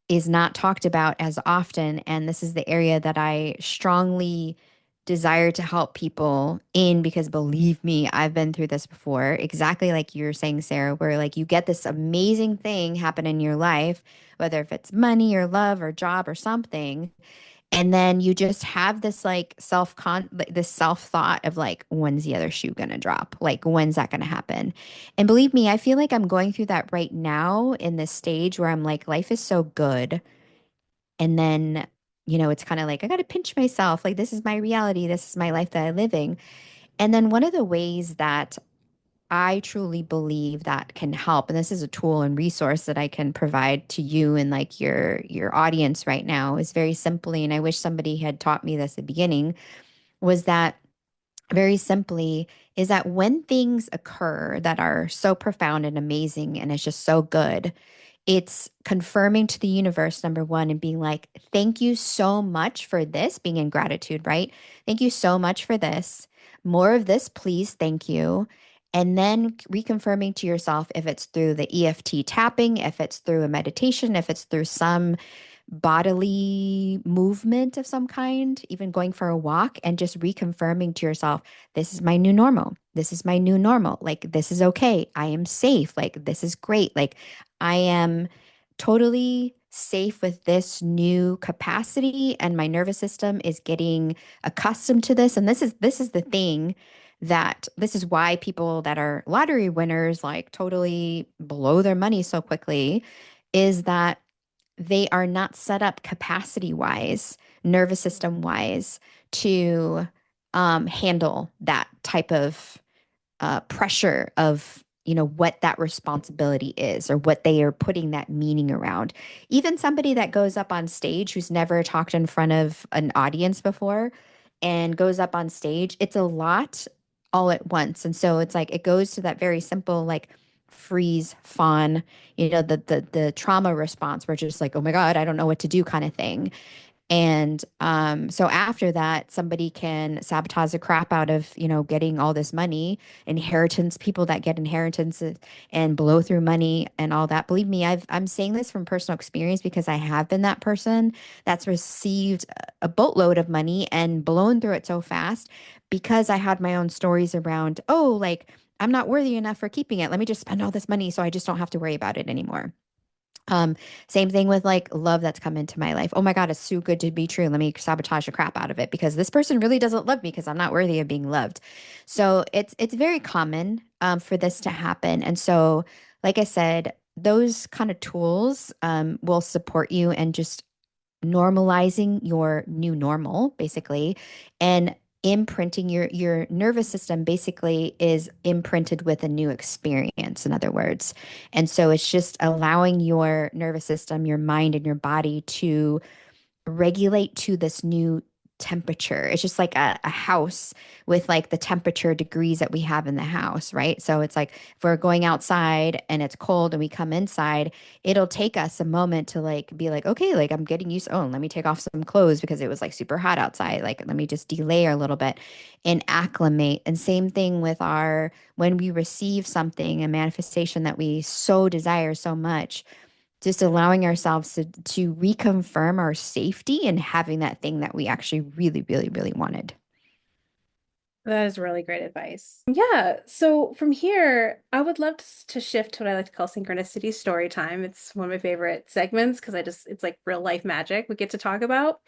is not talked about as often. And this is the area that I strongly desire to help people in because believe me, I've been through this before. Exactly like you're saying, Sarah, where like you get this amazing thing happen in your life, whether if it's money or love or job or something. And then you just have this like this self thought of like, when's the other shoe gonna drop? Like, when's that gonna happen? And believe me, I feel like I'm going through that right now in this stage where I'm like, life is so good. And then, it's kind of like, I got to pinch myself. Like, this is my reality. This is my life that I'm living. And then one of the ways that I truly believe that can help, and this is a tool and resource that I can provide to you and like your audience right now, is very simply, and I wish somebody had taught me this at the beginning, was that very simply is that when things occur that are so profound and amazing and it's just so good, it's confirming to the universe, number one, and being like, thank you so much for this, being in gratitude, right? Thank you so much for this. More of this, please. Thank you. And then reconfirming to yourself if it's through the EFT tapping, if it's through a meditation, if it's through some bodily movement of some kind, even going for a walk and just reconfirming to yourself, this is my new normal. This is my new normal. Like, this is okay. I am safe. Like, this is great. Like, I am totally safe with this new capacity and my nervous system is getting accustomed to this. And this is the thing that this is why people that are lottery winners like totally blow their money so quickly is that they are not set up capacity wise, nervous system wise to handle that type of pressure of what that responsibility is or what they are putting that meaning around. Even somebody that goes up on stage who's never talked in front of an audience before and goes up on stage, it's a lot all at once. And so it's like it goes to that very simple like freeze, fawn, the trauma response where it's just like, oh my God, I don't know what to do kind of thing. And so after that, somebody can sabotage the crap out of, getting all this money, inheritance, people that get inheritances and blow through money and all that. Believe me, I'm saying this from personal experience because I have been that person that's received a boatload of money and blown through it so fast because I had my own stories around, oh, like I'm not worthy enough for keeping it. Let me just spend all this money so I just don't have to worry about it anymore. Um, Same thing with like love that's come into my life. Oh my God, it's too good to be true. Let me sabotage the crap out of it because this person really doesn't love me because I'm not worthy of being loved. So it's very common for this to happen. And so, like I said, those kind of tools will support you and just normalizing your new normal basically and imprinting your nervous system basically is imprinted with a new experience, in other words. And so it's just allowing your nervous system, your mind and your body to regulate to this new temperature. It's just like a house with like the temperature degrees that we have in the house, right? So it's like if we're going outside and it's cold and we come inside, it'll take us a moment to like be like, okay, like I'm getting used. Oh, let me take off some clothes because it was like super hot outside. Like let me just delayer a little bit and acclimate. And same thing with our when we receive something, a manifestation that we so desire so much, just allowing ourselves to reconfirm our safety and having that thing that we actually really, really, really wanted. That is really great advice. Yeah. So from here, I would love to shift to what I like to call synchronicity story time. It's one of my favorite segments because it's like real life magic we get to talk about.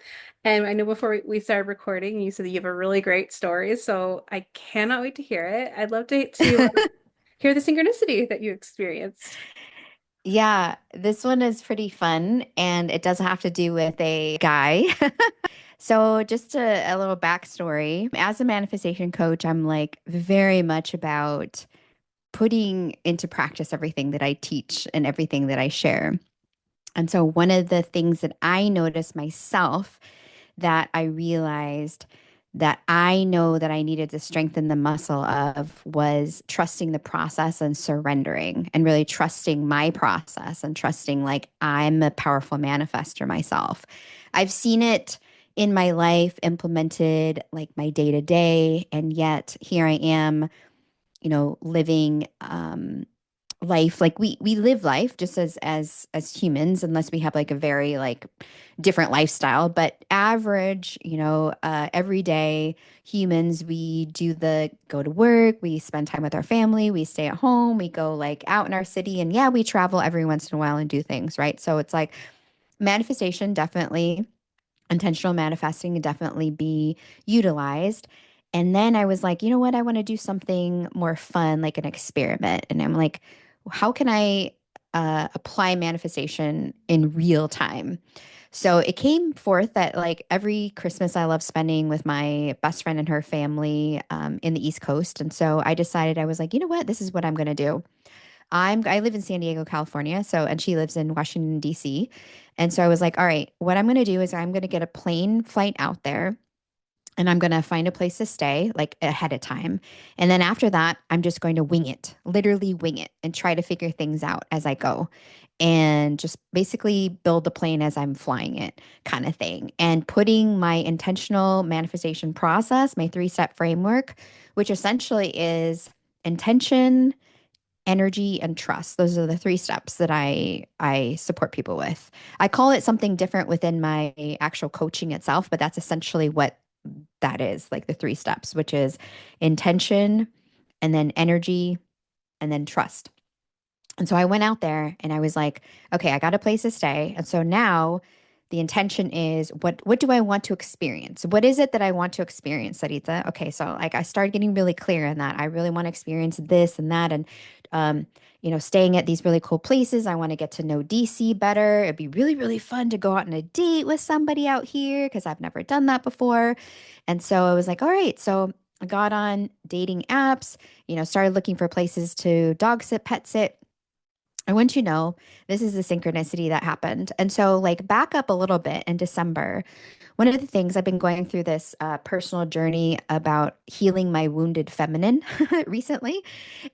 And I know before we started recording, you said that you have a really great story. So I cannot wait to hear it. I'd love to hear the synchronicity that you experienced. Yeah, this one is pretty fun and it doesn't have to do with a guy. So, just a little backstory. As a manifestation coach, I'm like very much about putting into practice everything that I teach and everything that I share. And so, one of the things that I noticed myself that I realized that I know that I needed to strengthen the muscle of was trusting the process and surrendering and really trusting my process and trusting like I'm a powerful manifester myself. I've seen it in my life implemented like my day to day, and yet here I am, living life like we live life just as humans unless we have like a very like different lifestyle, but average, everyday humans, we do the go to work, we spend time with our family, we stay at home, we go like out in our city, and yeah, we travel every once in a while and do things, right? So it's like manifestation definitely, intentional manifesting can definitely be utilized. And then I was like, you know what? I want to do something more fun, like an experiment. And I'm like, how can I apply manifestation in real time? So it came forth that like every Christmas I love spending with my best friend and her family in the East Coast. And so I decided I was like, you know what? This is what I'm going to do. I live in San Diego, California. So, and she lives in Washington, D.C. And so I was like, all right, what I'm going to do is I'm going to get a plane flight out there and I'm going to find a place to stay like ahead of time. And then after that, I'm just going to wing it, literally wing it and try to figure things out as I go and just basically build the plane as I'm flying it kind of thing. And putting my intentional manifestation process, my 3-step framework, which essentially is intention, energy and trust. Those are the 3 steps that I support people with. I call it something different within my actual coaching itself, but that's essentially what that is, like the 3 steps, which is intention and then energy and then trust. And so I went out there and I was like, okay, I got a place to stay. And so now The intention is what do I want to experience? What is it that I want to experience, Sarita? Okay, so like I started getting really clear on that. I really want to experience this and that, and um, staying at these really cool places. I want to get to know DC better. It'd be really, really fun to go out on a date with somebody out here because I've never done that before. And so I was like, all right, so I got on dating apps, started looking for places to dog sit, pet sit. And once you know, this is the synchronicity that happened. And so, like, back up a little bit in December, one of the things I've been going through this personal journey about healing my wounded feminine recently.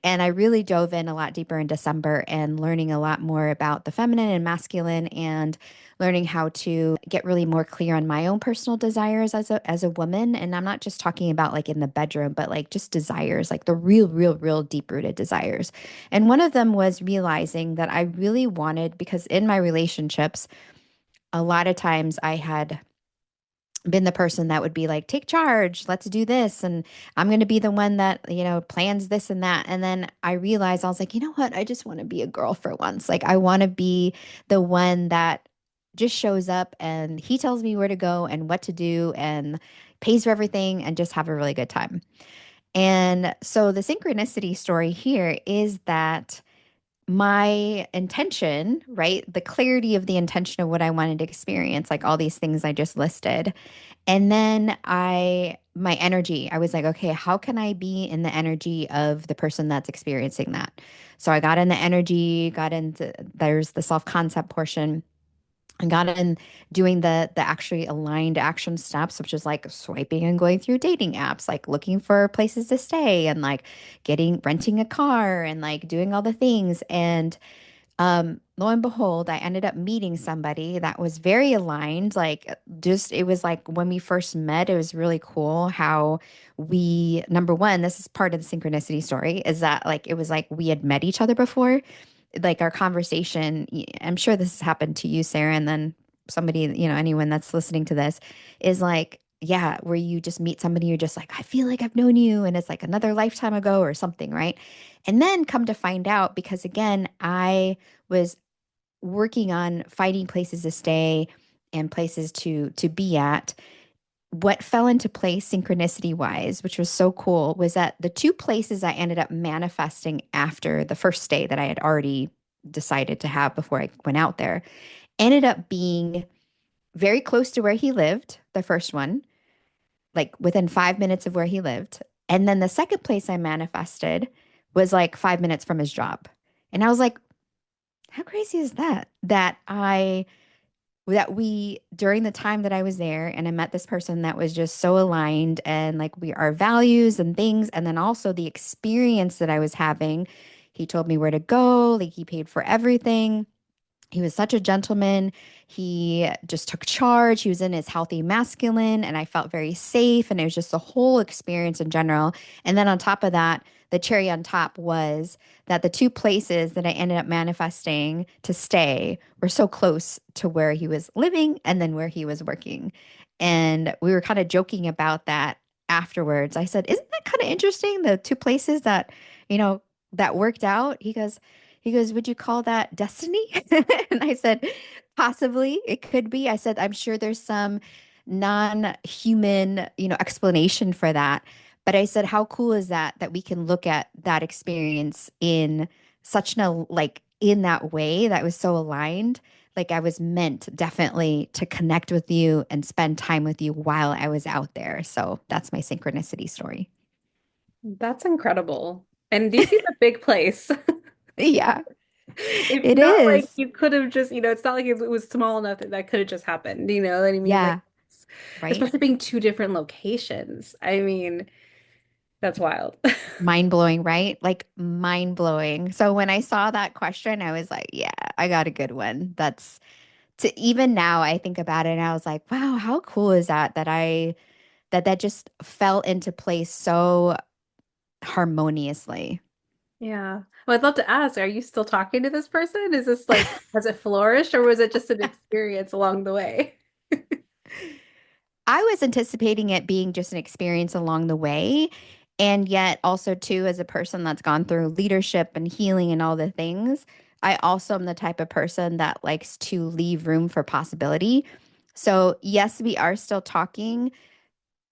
And I really dove in a lot deeper in December and learning a lot more about the feminine and masculine and learning how to get really more clear on my own personal desires as a woman. And I'm not just talking about like in the bedroom, but like just desires, like the real, real, real deep rooted desires. And one of them was realizing that I really wanted, because in my relationships, a lot of times I had been the person that would be like, take charge, let's do this. And I'm going to be the one that, plans this and that. And then I realized I was like, you know what? I just want to be a girl for once. Like, I want to be the one that just shows up and he tells me where to go and what to do and pays for everything and just have a really good time. And so the synchronicity story here is that my intention, right? The clarity of the intention of what I wanted to experience, like all these things I just listed. And then my energy, I was like, okay, how can I be in the energy of the person that's experiencing that? So I got in the energy, there's the self-concept portion. I got in doing the actually aligned action steps, which is like swiping and going through dating apps, like looking for places to stay and like renting a car and like doing all the things. And lo and behold, I ended up meeting somebody that was very aligned. Like, just it was like when we first met, it was really cool how number one, this is part of the synchronicity story, is that like it was like we had met each other before. Like our conversation, I'm sure this has happened to you, Sarah, and then somebody, anyone that's listening to this is like, yeah, where you just meet somebody, you're just like, I feel like I've known you, and it's like another lifetime ago or something, right? And then come to find out, because again, I was working on finding places to stay and places to be at. What fell into place synchronicity wise, which was so cool, was that the two places I ended up manifesting after the first stay that I had already decided to have before I went out there ended up being very close to where he lived, the first one, like within 5 minutes of where he lived. And then the second place I manifested was like 5 minutes from his job. And I was like, how crazy is that? That we, during the time that I was there and I met this person that was just so aligned and like our values and things, and then also the experience that I was having. He told me where to go, like he paid for everything. He was such a gentleman. He just took charge. He was in his healthy masculine, and I felt very safe. And it was just the whole experience in general. And then on top of that, the cherry on top was that the two places that I ended up manifesting to stay were so close to where he was living and then where he was working. And we were kind of joking about that afterwards. I said, isn't that kind of interesting? The two places you know, that worked out. He goes, would you call that destiny? And I said, possibly, it could be. I said, I'm sure there's some non-human, explanation for that. But I said, how cool is that we can look at that experience in such like in that way that was so aligned. Like I was meant definitely to connect with you and spend time with you while I was out there. So that's my synchronicity story. That's incredible. And DC is a big place. Yeah, It's it not like is. you could have just, it's not like it was small enough that that could have just happened. You know what I mean? Like, Yeah, right. especially being two different locations. I mean, that's wild. Mind blowing, right? Like mind blowing. So when I saw that question, I was like, yeah, I got a good one. That's to even now I think about it and I was like, wow, how cool is that just fell into place so harmoniously. Yeah. Well, I'd love to ask, are you still talking to this person? Is this like, has it flourished or was it just an experience along the way? I was anticipating it being just an experience along the way. And yet, also, too, as a person that's gone through leadership and healing and all the things, I also am the type of person that likes to leave room for possibility. So, yes, we are still talking.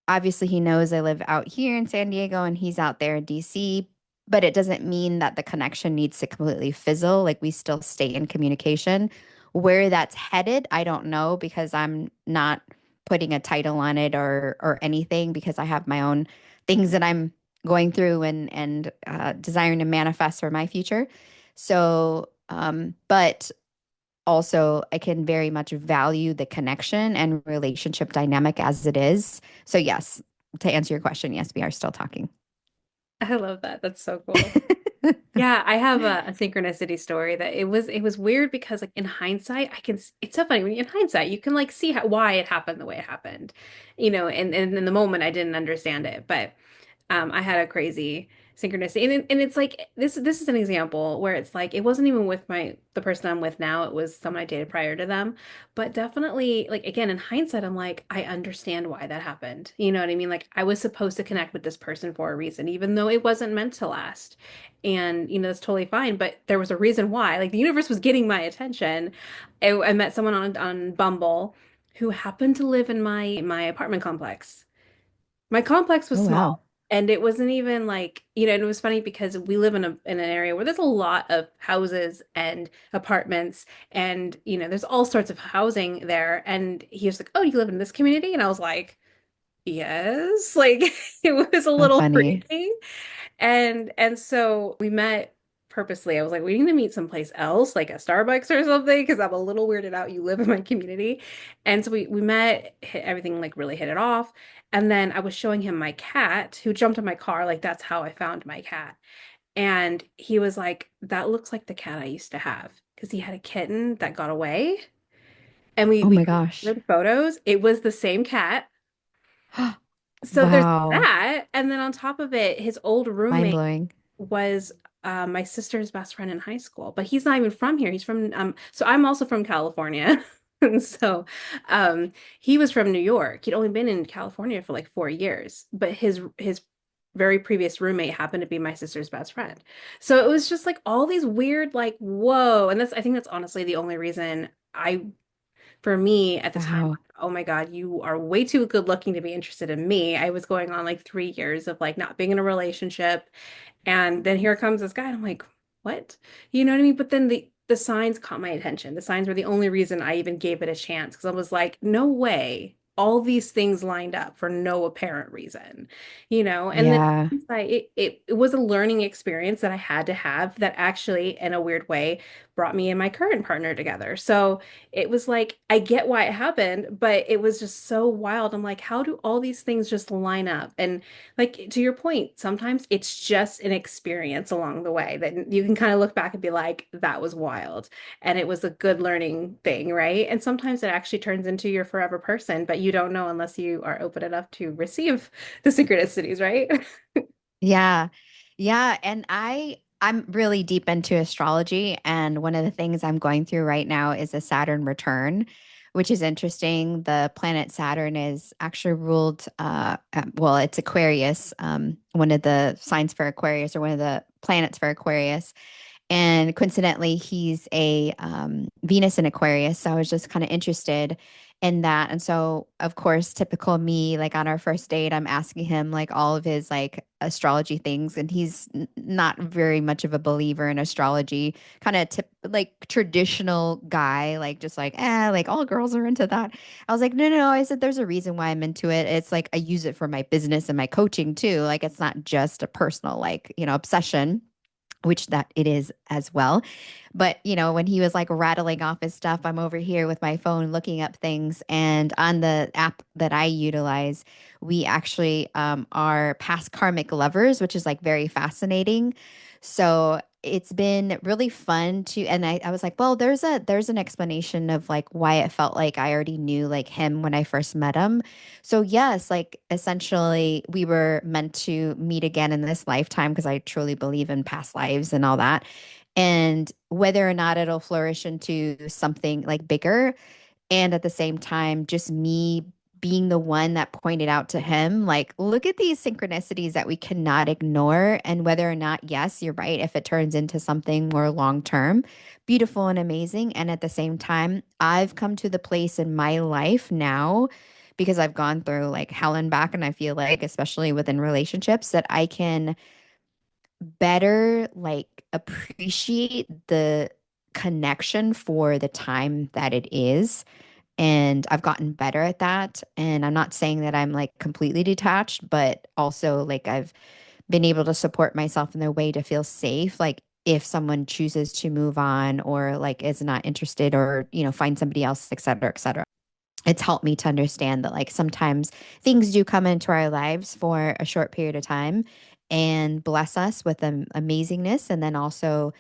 Obviously, he knows I live out here in San Diego and he's out there in DC, but it doesn't mean that the connection needs to completely fizzle. Like we still stay in communication. Where that's headed, I don't know because I'm not putting a title on it or anything because I have my own things that I'm going through and desiring to manifest for my future. So, but also I can very much value the connection and relationship dynamic as it is. So yes, to answer your question, yes, we are still talking. I love that. That's so cool. Yeah, I have a synchronicity story that it was weird because like in hindsight, it's so funny when you in hindsight you can like see why it happened the way it happened, and in the moment I didn't understand it, but I had a crazy synchronicity, and it's like this is an example where it's like it wasn't even with the person I'm with now. It was someone I dated prior to them, but definitely like again in hindsight, I'm like I understand why that happened. You know what I mean? Like I was supposed to connect with this person for a reason, even though it wasn't meant to last, and that's totally fine. But there was a reason why. Like the universe was getting my attention. I met someone on Bumble who happened to live in my apartment complex. My complex was Oh, wow. small, and it wasn't even like, and it was funny because we live in an area where there's a lot of houses and apartments, and there's all sorts of housing there. And he was like, "Oh, you live in this community?" And I was like, "Yes." Like it was a So little funny. freaky. And so we met purposely. I was like, we need to meet someplace else, like a Starbucks or something, because I'm a little weirded out. You live in my community. And so we met, everything like really hit it off. And then I was showing him my cat who jumped in my car. Like that's how I found my cat. And he was like, that looks like the cat I used to have. Because he had a kitten that got away. And we Oh we my gosh. compared photos. It was the same cat. So there's Wow. that. And then on top of it, his old Mind roommate blowing. was my sister's best friend in high school, but he's not even from here. He's from so I'm also from California. And so he was from New York. He'd only been in California for like 4 years, but his very previous roommate happened to be my sister's best friend. So it was just like all these weird like whoa. And I think that's honestly the only reason for me at the time, Wow. like, oh my God, you are way too good looking to be interested in me. I was going on like 3 years of like not being in a relationship. And then here comes this guy, and I'm like, what? You know what I mean? But then the signs caught my attention. The signs were the only reason I even gave it a chance because I was like, no way. All these things lined up for no apparent reason. And then Yeah. it was a learning experience that I had to have that actually, in a weird way, brought me and my current partner together. So it was like, I get why it happened, but it was just so wild. I'm like, how do all these things just line up? And like to your point, sometimes it's just an experience along the way that you can kind of look back and be like, that was wild. And it was a good learning thing, right? And sometimes it actually turns into your forever person, but you don't know unless you are open enough to receive the synchronicities, right? Yeah. Yeah, and I'm really deep into astrology, and one of the things I'm going through right now is a Saturn return, which is interesting. The planet Saturn is actually ruled well, it's Aquarius, one of the signs for Aquarius or one of the planets for Aquarius. And coincidentally, he's a Venus in Aquarius. So I was just kind of interested in that. And so, of course, typical me, like on our first date, I'm asking him like all of his like astrology things. And he's not very much of a believer in astrology, kind of like traditional guy, like just like, like all girls are into that. I was like, no, no, no. I said, there's a reason why I'm into it. It's like I use it for my business and my coaching too. Like it's not just a personal, like, obsession, which that it is as well. But, when he was like rattling off his stuff, I'm over here with my phone looking up things. And on the app that I utilize, we actually are past karmic lovers, which is like very fascinating. So it's been really fun and I was like, well, there's an explanation of like why it felt like I already knew like him when I first met him. So yes, like essentially we were meant to meet again in this lifetime because I truly believe in past lives and all that. And whether or not it'll flourish into something like bigger, and at the same time, just me being the one that pointed out to him, like, look at these synchronicities that we cannot ignore. And whether or not, yes, you're right, if it turns into something more long term, beautiful and amazing. And at the same time, I've come to the place in my life now because I've gone through like hell and back. And I feel like, especially within relationships, that I can better like appreciate the connection for the time that it is, and I've gotten better at that. And I'm not saying that I'm like completely detached, but also like I've been able to support myself in a way to feel safe. Like if someone chooses to move on or like is not interested or, find somebody else, et cetera, et cetera. It's helped me to understand that like sometimes things do come into our lives for a short period of time and bless us with amazingness. And then also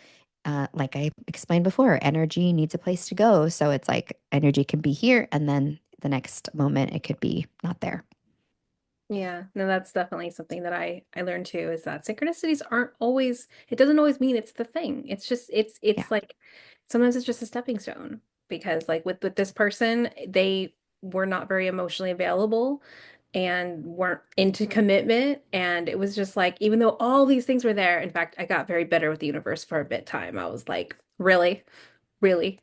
like I explained before, energy needs a place to go. So it's like energy can be here, and then the next moment it could be not there. Yeah, no, that's definitely something that I learned too, is that synchronicities aren't always, it doesn't always mean it's the thing. It's just Yeah. it's like sometimes it's just a stepping stone, because like with this person, they were not very emotionally available and weren't into commitment, and it was just like, even though all these things were there, in fact, I got very bitter with the universe for a bit time. I was like, really? Really?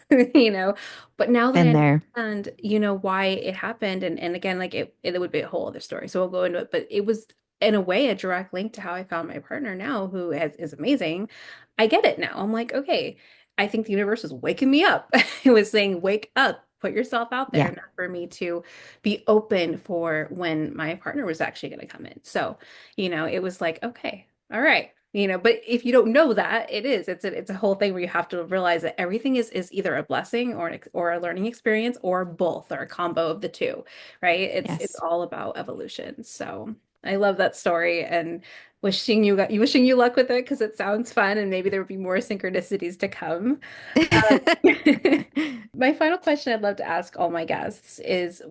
you know, but now that Been I there. understand, why it happened, and again, like it would be a whole other story, so we'll go into it, but it was in a way a direct link to how I found my partner now, who is amazing. I get it now. I'm like, okay, I think the universe was waking me up. It was saying, wake up, put yourself out there, Yeah. not for me to be open for when my partner was actually going to come in. So, it was like, okay, all right. But if you don't know that, it's a whole thing where you have to realize that everything is either a blessing or a learning experience, or both, or a combo of the two, right? It's Yes. all about evolution. So I love that story, and wishing you luck with it, because it sounds fun, and maybe there would be more synchronicities to come. My final question I'd love to ask all my guests is,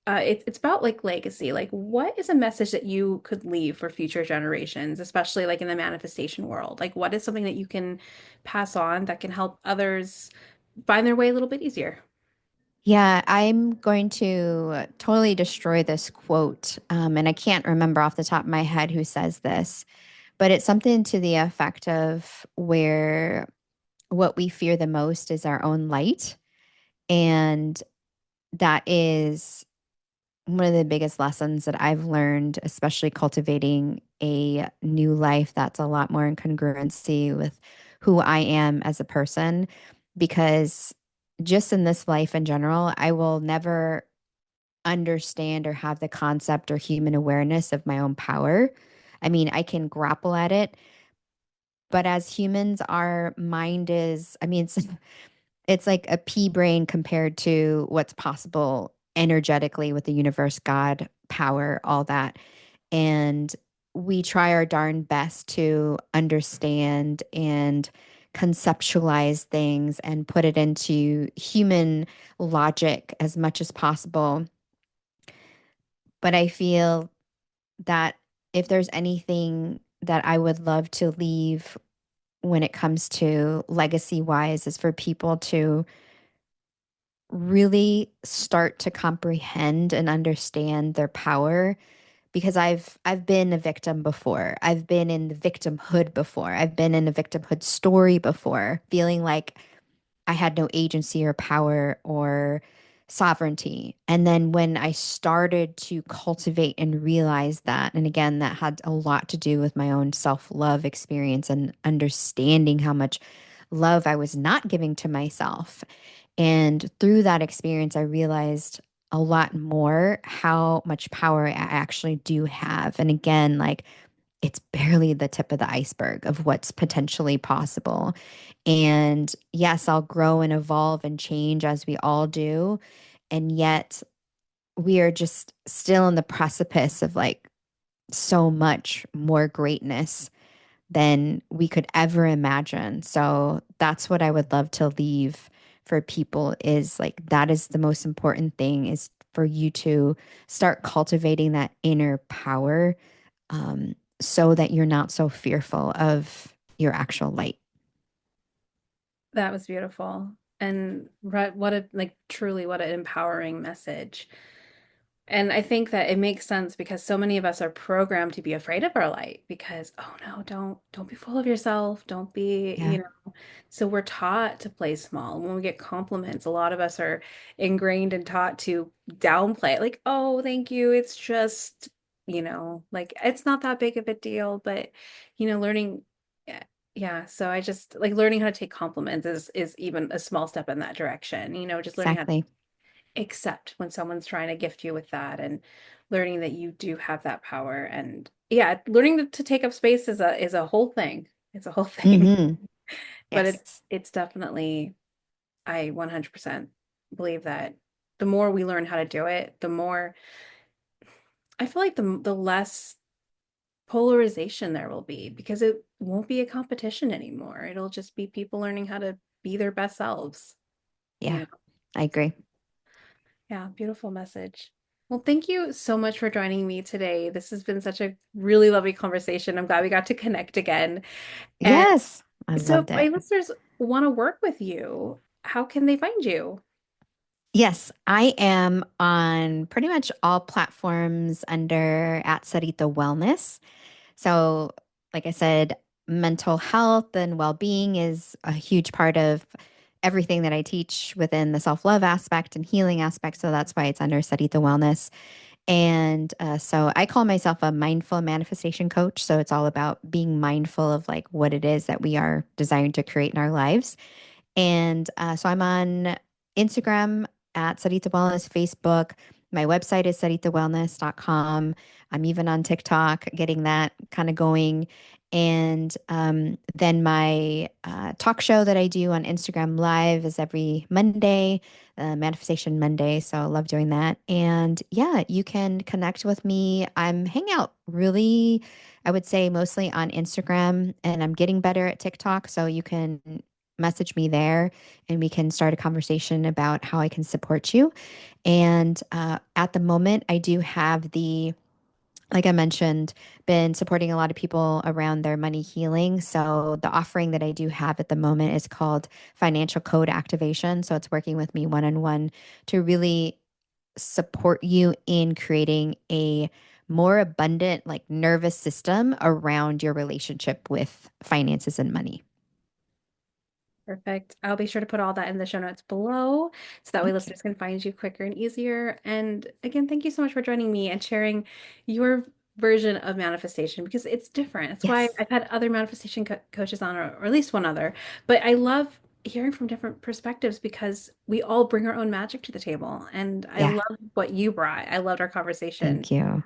it's about like legacy. Like, what is a message that you could leave for future generations, especially like in the manifestation world? Like, what is something that you can pass on that can help others find their way a little bit easier? Yeah, I'm going to totally destroy this quote. And I can't remember off the top of my head who says this, but it's something to the effect of where what we fear the most is our own light. And that is one of the biggest lessons that I've learned, especially cultivating a new life that's a lot more in congruency with who I am as a person. Because just in this life in general, I will never understand or have the concept or human awareness of my own power. I mean, I can grapple at it, but as humans, our mind is, I mean, it's like a pea brain compared to what's possible energetically with the universe, God, power, all that. And we try our darn best to understand and conceptualize things and put it into human logic as much as possible. But I feel that if there's anything that I would love to leave when it comes to legacy wise, is for people to really start to comprehend and understand their power, because I've been a victim before. I've been in the victimhood before. I've been in a victimhood story before, feeling like I had no agency or power or sovereignty. And then when I started to cultivate and realize that, and again, that had a lot to do with my own self love experience and understanding how much love I was not giving to myself. And through that experience, I realized a lot more how much power I actually do have. And again, like it's barely the tip of the iceberg of what's potentially possible. And yes, I'll grow and evolve and change as we all do. And yet we are just still in the precipice of like so much more greatness than we could ever imagine. So that's what I would love to leave for people, is like that is the most important thing, is for you to start cultivating that inner power, so that you're not so fearful of your actual light. That was beautiful. And what a, like, truly what an empowering message. And I think that it makes sense because so many of us are programmed to be afraid of our light because, oh no, don't be full of yourself. Don't be, Yeah, so we're taught to play small. When we get compliments, a lot of us are ingrained and taught to downplay it. Like, oh, thank you. It's just, like it's not that big of a deal, but learning yeah, yeah. So I just like learning how to take compliments is even a small step in that direction. Just learning how to exactly. accept when someone's trying to gift you with that and learning that you do have that power. And yeah, learning to take up space is a whole thing. It's a whole thing. Hmm. But Yes. it's definitely, I 100% believe that the more we learn how to do it, the more I feel like the less polarization there will be because it won't be a competition anymore. It'll just be people learning how to be their best selves, you Yeah, know. I agree. Yeah, beautiful message. Well, thank you so much for joining me today. This has been such a really lovely conversation. I'm glad we got to connect again. And Yes, I so if loved my it. listeners want to work with you, how can they find you? Yes, I am on pretty much all platforms under at Sarita Wellness. So, like I said, mental health and well-being is a huge part of everything that I teach within the self-love aspect and healing aspect. So that's why it's under Sarita Wellness. And so I call myself a mindful manifestation coach. So it's all about being mindful of like what it is that we are desiring to create in our lives. And so I'm on Instagram at Sarita Wellness, Facebook. My website is saritawellness.com. I'm even on TikTok, getting that kind of going. And then my talk show that I do on Instagram Live is every Monday, Manifestation Monday. So I love doing that. And yeah, you can connect with me. I'm hang out really, I would say mostly on Instagram, and I'm getting better at TikTok. So you can message me there and we can start a conversation about how I can support you. And at the moment, I do have like I mentioned, been supporting a lot of people around their money healing. So the offering that I do have at the moment is called Financial Code Activation. So it's working with me one on one to really support you in creating a more abundant, like nervous system around your relationship with finances and money. Perfect. I'll be sure to put all that in the show notes below so that way Thank you. listeners can find you quicker and easier. And again, thank you so much for joining me and sharing your version of manifestation because it's different. That's why Yes. I've had other manifestation coaches on, or at least one other, but I love hearing from different perspectives because we all bring our own magic to the table. And I Yeah. love what you brought. I loved our conversation. Thank you.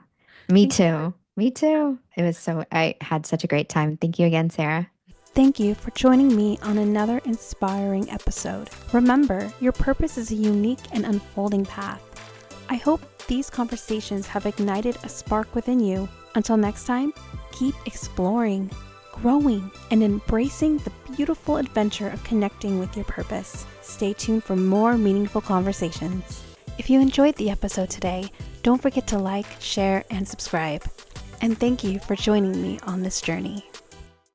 Me Thank you. too. Me too. I had such a great time. Thank you again, Sarah. Thank you for joining me on another inspiring episode. Remember, your purpose is a unique and unfolding path. I hope these conversations have ignited a spark within you. Until next time, keep exploring, growing, and embracing the beautiful adventure of connecting with your purpose. Stay tuned for more meaningful conversations. If you enjoyed the episode today, don't forget to like, share, and subscribe. And thank you for joining me on this journey.